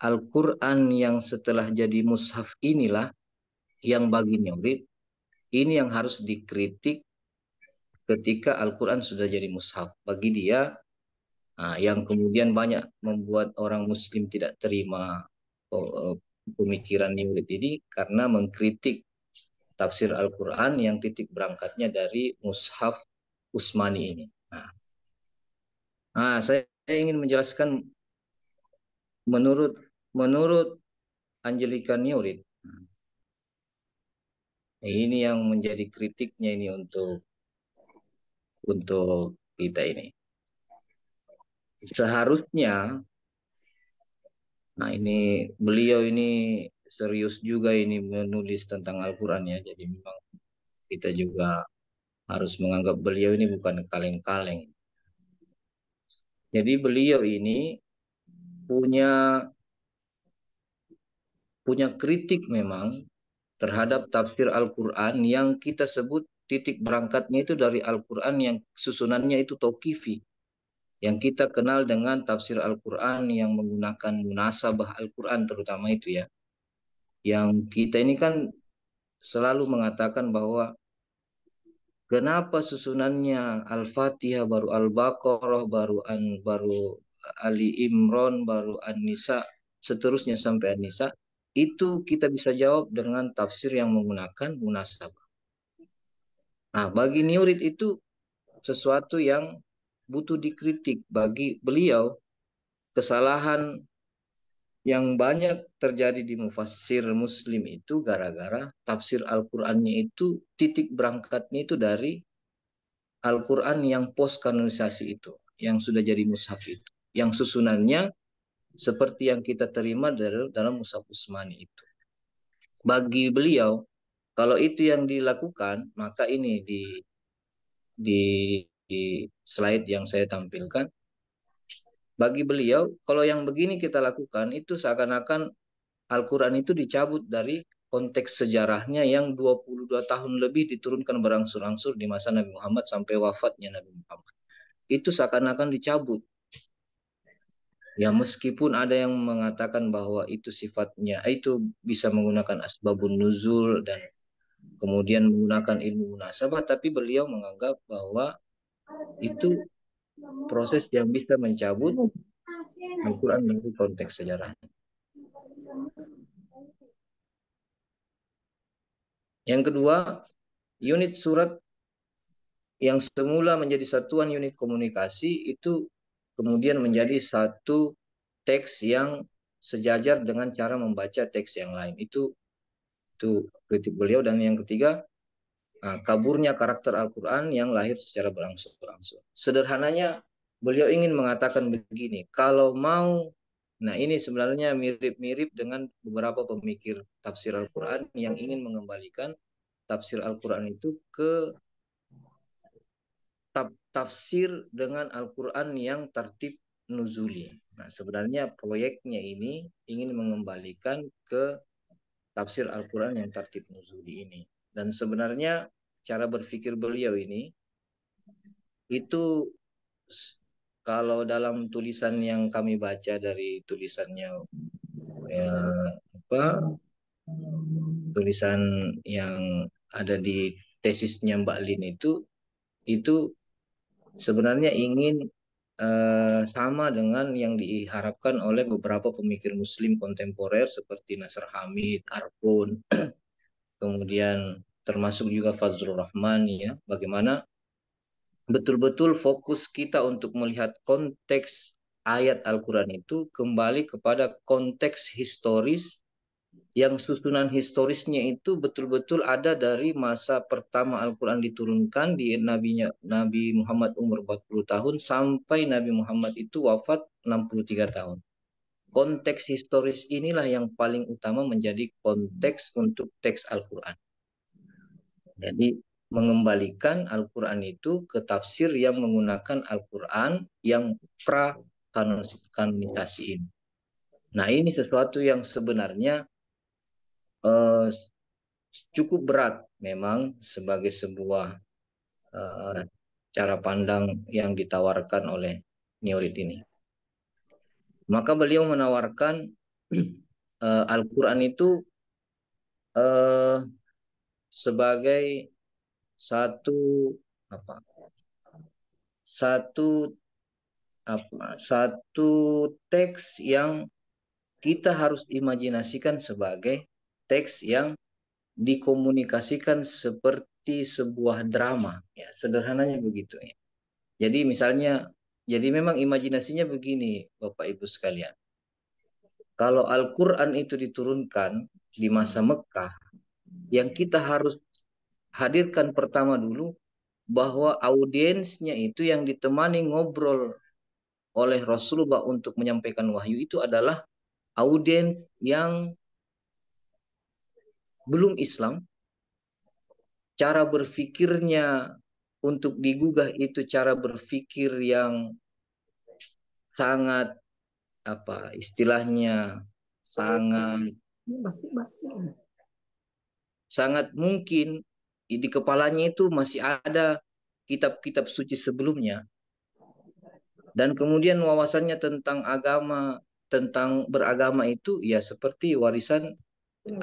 Al-Quran yang setelah jadi mushaf inilah yang bagi Niurit, ini yang harus dikritik ketika Al-Quran sudah jadi mushaf. Bagi dia, yang kemudian banyak membuat orang Muslim tidak terima pemikiran Niurit ini karena mengkritik tafsir Al-Quran yang titik berangkatnya dari mushaf Utsmani ini. Saya ingin menjelaskan menurut Angelika Niurit, ini yang menjadi kritiknya ini untuk kita ini. Seharusnya, ini beliau ini serius juga ini menulis tentang Al-Quran ya. Jadi memang kita juga harus menganggap beliau ini bukan kaleng-kaleng. Jadi beliau ini punya kritik memang terhadap tafsir Al-Quran yang kita sebut titik berangkatnya itu dari Al-Quran yang susunannya itu tauqifi. yang kita kenal dengan tafsir Al-Quran yang menggunakan munasabah Al-Quran terutama itu ya. Yang kita ini kan selalu mengatakan bahwa kenapa susunannya Al-Fatihah, baru Al-Baqarah, baru Ali Imran, baru An-Nisa, seterusnya sampai An-Nisa. Itu kita bisa jawab dengan tafsir yang menggunakan munasabah. Nah, bagi Niurid itu sesuatu yang butuh dikritik. Bagi beliau, kesalahan yang banyak terjadi di mufassir Muslim itu gara-gara tafsir Al-Qur'annya itu titik berangkatnya itu dari Al-Quran yang post kanonisasi itu, yang sudah jadi mushaf itu, yang susunannya seperti yang kita terima dari dalam mushaf Utsmani itu. Bagi beliau, kalau itu yang dilakukan, maka ini di, di slide yang saya tampilkan, bagi beliau, kalau yang begini kita lakukan, itu seakan-akan Al-Quran itu dicabut dari konteks sejarahnya yang 22 tahun lebih diturunkan berangsur-angsur di masa Nabi Muhammad sampai wafatnya Nabi Muhammad. Itu seakan-akan dicabut. Ya meskipun ada yang mengatakan bahwa itu sifatnya, itu bisa menggunakan asbabun nuzul dan kemudian menggunakan ilmu munasabah, tapi beliau menganggap bahwa itu proses yang bisa mencabut Al-Quran dari konteks sejarah. Yang kedua, unit surat yang semula menjadi satuan unit komunikasi itu kemudian menjadi satu teks yang sejajar dengan cara membaca teks yang lain. Itu kritik beliau. Dan yang ketiga, kaburnya karakter Al-Quran yang lahir secara berangsur-angsur. Sederhananya, beliau ingin mengatakan begini, kalau mau, nah ini sebenarnya mirip-mirip dengan beberapa pemikir tafsir Al-Quran yang ingin mengembalikan tafsir Al-Quran itu ke tafsir dengan Al-Quran yang tertib nuzuli. Nah, sebenarnya proyeknya ini ingin mengembalikan ke tafsir Al-Quran yang tertib nuzuli ini. Dan sebenarnya cara berpikir beliau ini itu kalau dalam tulisan yang kami baca dari tulisannya ya, tulisan yang ada di tesisnya Mbak Lin itu sebenarnya ingin sama dengan yang diharapkan oleh beberapa pemikir Muslim kontemporer seperti Nasr Hamid, Arfun, kemudian termasuk juga Fazlur Rahman ya, bagaimana betul-betul fokus kita untuk melihat konteks ayat Al-Quran itu kembali kepada konteks historis yang susunan historisnya itu betul-betul ada dari masa pertama Al-Quran diturunkan di Nabi Muhammad umur 40 tahun sampai Nabi Muhammad itu wafat 63 tahun. Konteks historis inilah yang paling utama menjadi konteks untuk teks Al-Quran. Jadi mengembalikan Al-Quran itu ke tafsir yang menggunakan Al-Quran yang pra-kanonisasi ini. Nah ini sesuatu yang sebenarnya cukup berat memang sebagai sebuah cara pandang yang ditawarkan oleh Niurid ini. Maka beliau menawarkan Al-Quran itu sebagai satu teks yang kita harus imajinasikan sebagai teks yang dikomunikasikan seperti sebuah drama, ya sederhananya begitu ya. Jadi misalnya, jadi memang imajinasinya begini, Bapak Ibu sekalian. Kalau Al-Quran itu diturunkan di masa Mekah, yang kita harus hadirkan pertama dulu bahwa audiensnya itu yang ditemani ngobrol oleh Rasulullah untuk menyampaikan wahyu itu adalah audiens yang belum Islam. Cara berpikirnya untuk digugah itu cara berpikir yang sangat istilahnya sangat mungkin di kepalanya itu masih ada kitab-kitab suci sebelumnya. Dan kemudian wawasannya tentang agama, tentang beragama itu ya seperti warisan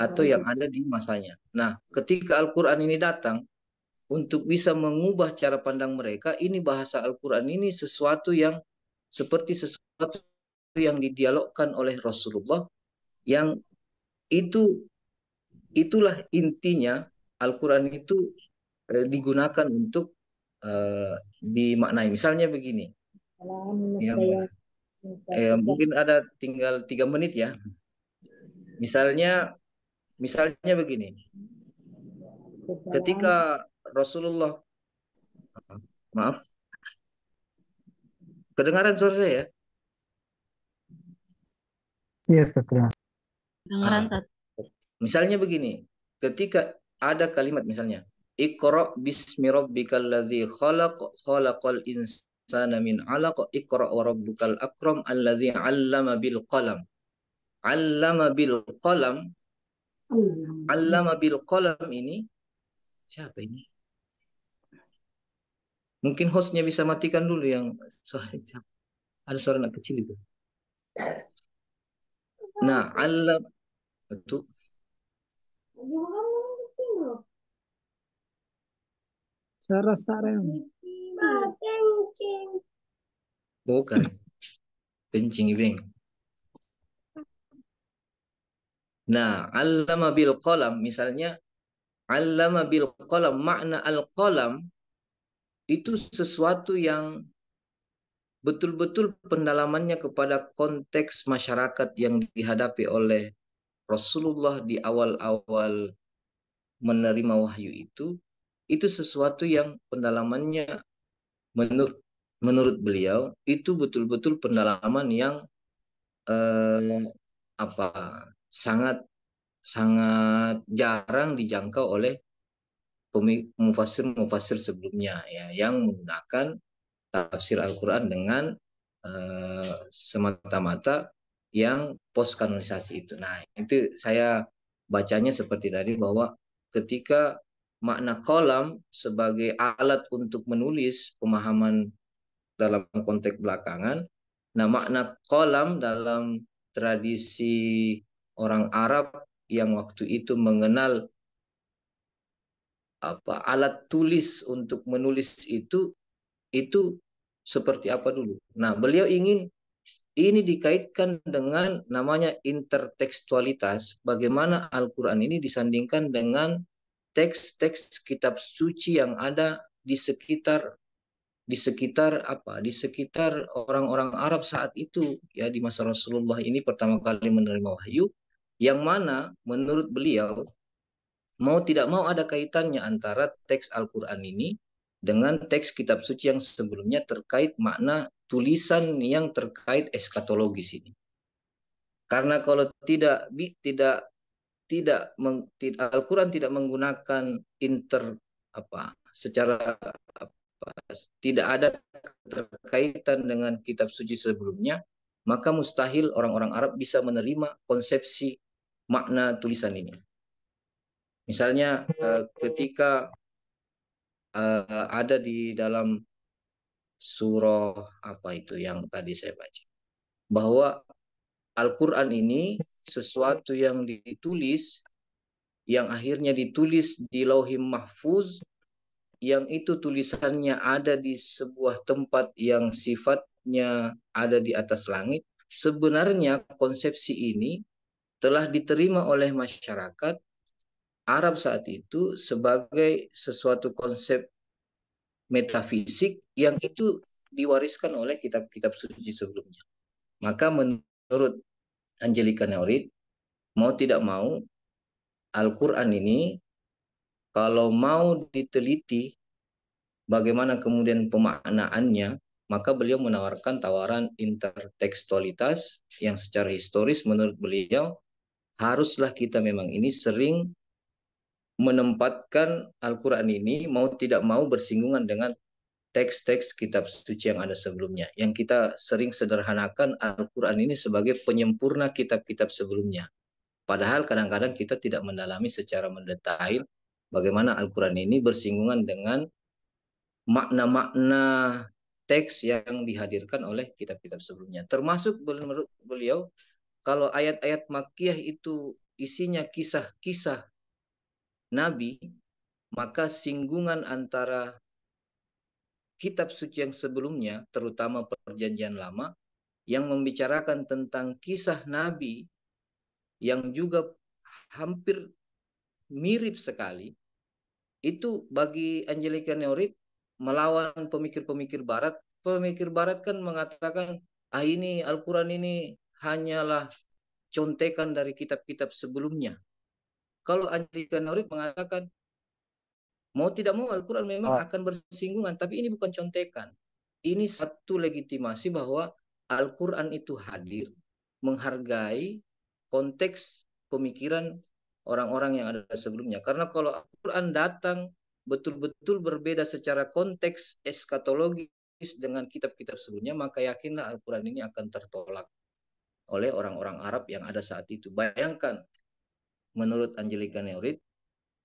atau yang ada di masanya. Nah, ketika Al-Quran ini datang, untuk bisa mengubah cara pandang mereka, ini bahasa Al-Quran ini sesuatu yang seperti sesuatu yang didialogkan oleh Rasulullah, yang itu itulah intinya Al-Quran itu digunakan untuk dimaknai. Misalnya begini, yang mungkin ada tinggal 3 menit ya. Misalnya begini, ketika Rasulullah, maaf, kedengaran suara saya ya? Iya, Ustaz. Dengaran Ah, misalnya begini, ketika ada kalimat misalnya, Iqra bismi rabbikal ladzi khalaq, khalaqal insana min 'alaq, Iqra wa rabbukal akram alladzi 'allama bil qalam. 'Allama bil qalam, 'allama bil qalam ini siapa ini? Mungkin hostnya bisa matikan dulu yang suara, ada suara anak kecil itu. Nah, alam itu bukan kencing ibing. Nah, allama bil qalam misalnya, allama bil qalam, makna al qalam itu sesuatu yang betul-betul pendalamannya kepada konteks masyarakat yang dihadapi oleh Rasulullah di awal-awal menerima wahyu itu sesuatu yang pendalamannya menurut menurut beliau itu betul-betul pendalaman yang eh, apa sangat sangat jarang dijangkau oleh mufassir-mufassir sebelumnya ya yang menggunakan tafsir Al-Quran dengan semata-mata yang post kanonisasi itu. Nah, itu saya bacanya seperti tadi bahwa ketika makna kolam sebagai alat untuk menulis pemahaman dalam konteks belakangan, nah makna kolam dalam tradisi orang Arab yang waktu itu mengenal alat tulis untuk menulis itu seperti apa dulu. Nah, beliau ingin ini dikaitkan dengan namanya intertekstualitas, bagaimana Al-Quran ini disandingkan dengan teks-teks kitab suci yang ada di sekitar orang-orang Arab saat itu ya di masa Rasulullah ini pertama kali menerima wahyu, yang mana menurut beliau mau tidak mau ada kaitannya antara teks Al-Quran ini dengan teks kitab suci yang sebelumnya terkait makna tulisan yang terkait eskatologis ini. Karena kalau tidak Al-Quran tidak menggunakan secara tidak ada terkaitan dengan kitab suci sebelumnya, maka mustahil orang-orang Arab bisa menerima konsepsi makna tulisan ini. Misalnya ketika ada di dalam surah apa itu yang tadi saya baca, bahwa Al-Quran ini sesuatu yang ditulis, yang akhirnya ditulis di Lauhim Mahfuz, yang itu tulisannya ada di sebuah tempat yang sifatnya ada di atas langit. Sebenarnya konsepsi ini telah diterima oleh masyarakat Arab saat itu sebagai sesuatu konsep metafisik yang itu diwariskan oleh kitab-kitab suci sebelumnya. Maka menurut Angelika Neorid, mau tidak mau, Al-Quran ini kalau mau diteliti bagaimana kemudian pemaknaannya, maka beliau menawarkan tawaran intertekstualitas yang secara historis menurut beliau haruslah kita memang ini sering menempatkan Al-Quran ini mau tidak mau bersinggungan dengan teks-teks kitab suci yang ada sebelumnya. Yang kita sering sederhanakan Al-Quran ini sebagai penyempurna kitab-kitab sebelumnya. Padahal kadang-kadang kita tidak mendalami secara mendetail bagaimana Al-Quran ini bersinggungan dengan makna-makna teks yang dihadirkan oleh kitab-kitab sebelumnya. Termasuk menurut beliau, kalau ayat-ayat Makkiyah itu isinya kisah-kisah Nabi, maka singgungan antara kitab suci yang sebelumnya, terutama Perjanjian Lama, yang membicarakan tentang kisah Nabi yang juga hampir mirip sekali, itu bagi Angelica Neorit melawan pemikir-pemikir Barat. Pemikir Barat kan mengatakan, ini Al-Quran ini hanyalah contekan dari kitab-kitab sebelumnya. Kalau Angelica Neorit mengatakan, mau tidak mau Al-Quran memang Oh, akan bersinggungan, tapi ini bukan contekan. Ini satu legitimasi bahwa Al-Quran itu hadir, menghargai konteks pemikiran orang-orang yang ada sebelumnya. Karena kalau Al-Quran datang betul-betul berbeda secara konteks eskatologis dengan kitab-kitab sebelumnya, maka yakinlah Al-Quran ini akan tertolak oleh orang-orang Arab yang ada saat itu. Bayangkan, menurut Angelica Neorit,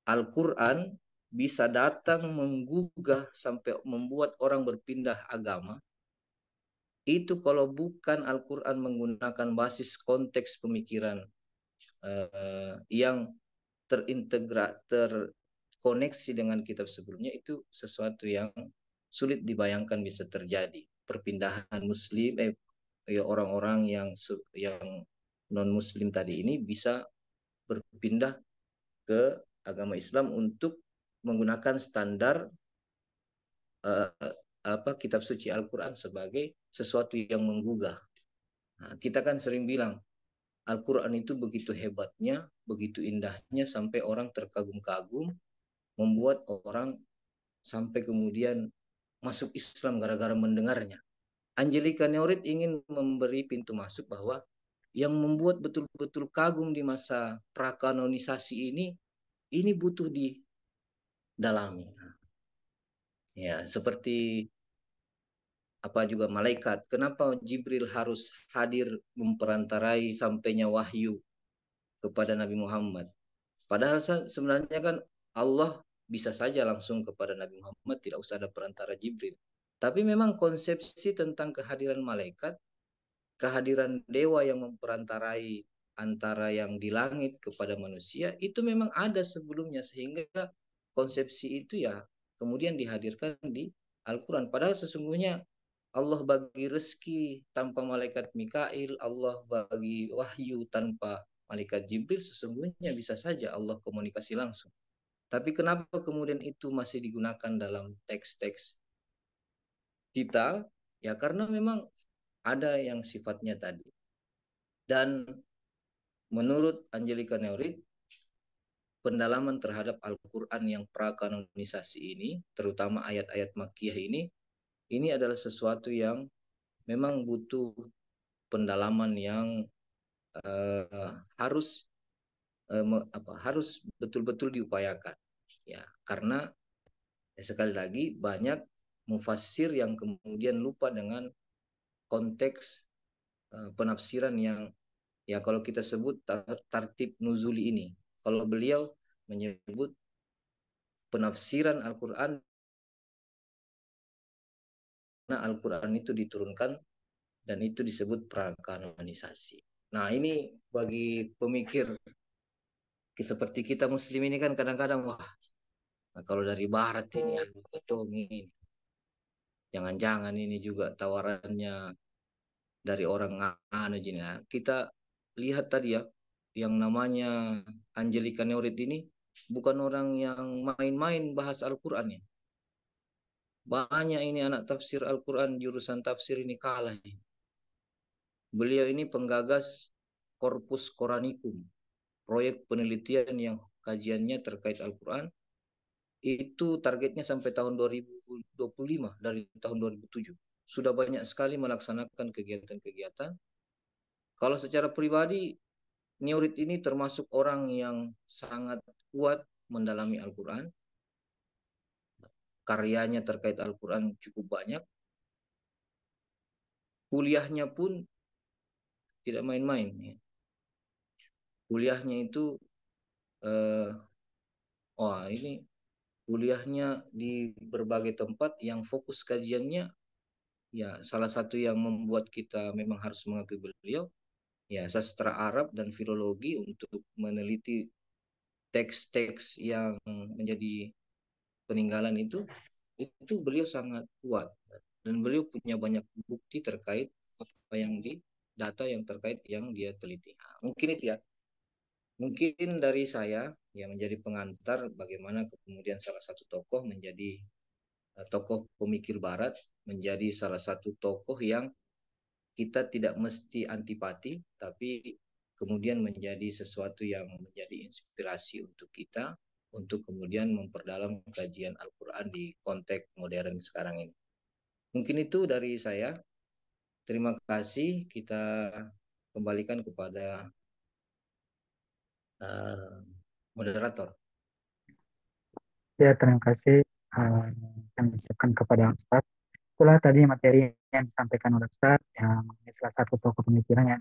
Al-Quran bisa datang menggugah sampai membuat orang berpindah agama, itu kalau bukan Al-Quran menggunakan basis konteks pemikiran yang terkoneksi dengan kitab sebelumnya, itu sesuatu yang sulit dibayangkan bisa terjadi. Perpindahan Muslim, ya orang-orang yang non Muslim tadi ini bisa berpindah ke agama Islam untuk menggunakan standar kitab suci Al-Quran sebagai sesuatu yang menggugah. Nah, kita kan sering bilang Al-Quran itu begitu hebatnya, begitu indahnya sampai orang terkagum-kagum, membuat orang sampai kemudian masuk Islam gara-gara mendengarnya. Angelica Neorit ingin memberi pintu masuk bahwa yang membuat betul-betul kagum di masa prakanonisasi ini butuh didalami. Ya, seperti apa juga malaikat. Kenapa Jibril harus hadir memperantarai sampainya wahyu kepada Nabi Muhammad? Padahal sebenarnya kan Allah bisa saja langsung kepada Nabi Muhammad, tidak usah ada perantara Jibril. Tapi memang konsepsi tentang kehadiran malaikat, kehadiran dewa yang memperantarai antara yang di langit kepada manusia, itu memang ada sebelumnya, sehingga konsepsi itu ya kemudian dihadirkan di Al-Quran. Padahal sesungguhnya Allah bagi rezeki tanpa malaikat Mikail, Allah bagi wahyu tanpa malaikat Jibril, sesungguhnya bisa saja Allah komunikasi langsung. Tapi kenapa kemudian itu masih digunakan dalam teks-teks kita? Ya karena memang ada yang sifatnya tadi. Dan menurut Angelica Neorit, pendalaman terhadap Al-Quran yang prakanonisasi ini, terutama ayat-ayat Makkiyah ini adalah sesuatu yang memang butuh pendalaman yang harus harus betul-betul diupayakan, ya karena sekali lagi banyak mufassir yang kemudian lupa dengan konteks penafsiran yang ya kalau kita sebut tartib nuzuli ini. Kalau beliau menyebut penafsiran Al-Quran, nah Al-Quran itu diturunkan dan itu disebut prakanonisasi. Nah ini bagi pemikir seperti kita Muslim ini kan kadang-kadang wah, nah, kalau dari Barat ini betul ini, jangan-jangan ini juga tawarannya dari orang anu jadi. Nah, kita lihat tadi ya, yang namanya Angelica Neorit ini bukan orang yang main-main bahas Al-Quran ya. Banyak ini anak tafsir Al-Quran, jurusan tafsir ini kalah. Beliau ini penggagas Corpus Coranicum, proyek penelitian yang kajiannya terkait Al-Quran. Itu targetnya sampai tahun 2025 dari tahun 2007. Sudah banyak sekali melaksanakan kegiatan-kegiatan. Kalau secara pribadi, Neorit ini termasuk orang yang sangat kuat mendalami Al-Quran. Karyanya terkait Al-Quran cukup banyak. Kuliahnya pun tidak main-main. Kuliahnya itu, ini kuliahnya di berbagai tempat yang fokus kajiannya ya salah satu yang membuat kita memang harus mengakui beliau, ya sastra Arab dan filologi untuk meneliti teks-teks yang menjadi peninggalan itu beliau sangat kuat dan beliau punya banyak bukti terkait apa yang di data yang terkait yang dia teliti. Nah, mungkin itu ya. Mungkin dari saya ya menjadi pengantar bagaimana kemudian salah satu tokoh menjadi tokoh pemikir Barat, menjadi salah satu tokoh yang kita tidak mesti antipati, tapi kemudian menjadi sesuatu yang menjadi inspirasi untuk kita untuk kemudian memperdalam kajian Al-Quran di konteks modern sekarang ini. Mungkin itu dari saya. Terima kasih. Kita kembalikan kepada uh, moderator. Ya, terima kasih kami ucapkan kepada Ustadz. Itulah tadi materi yang disampaikan oleh Ustadz yang salah satu tokoh pemikiran yang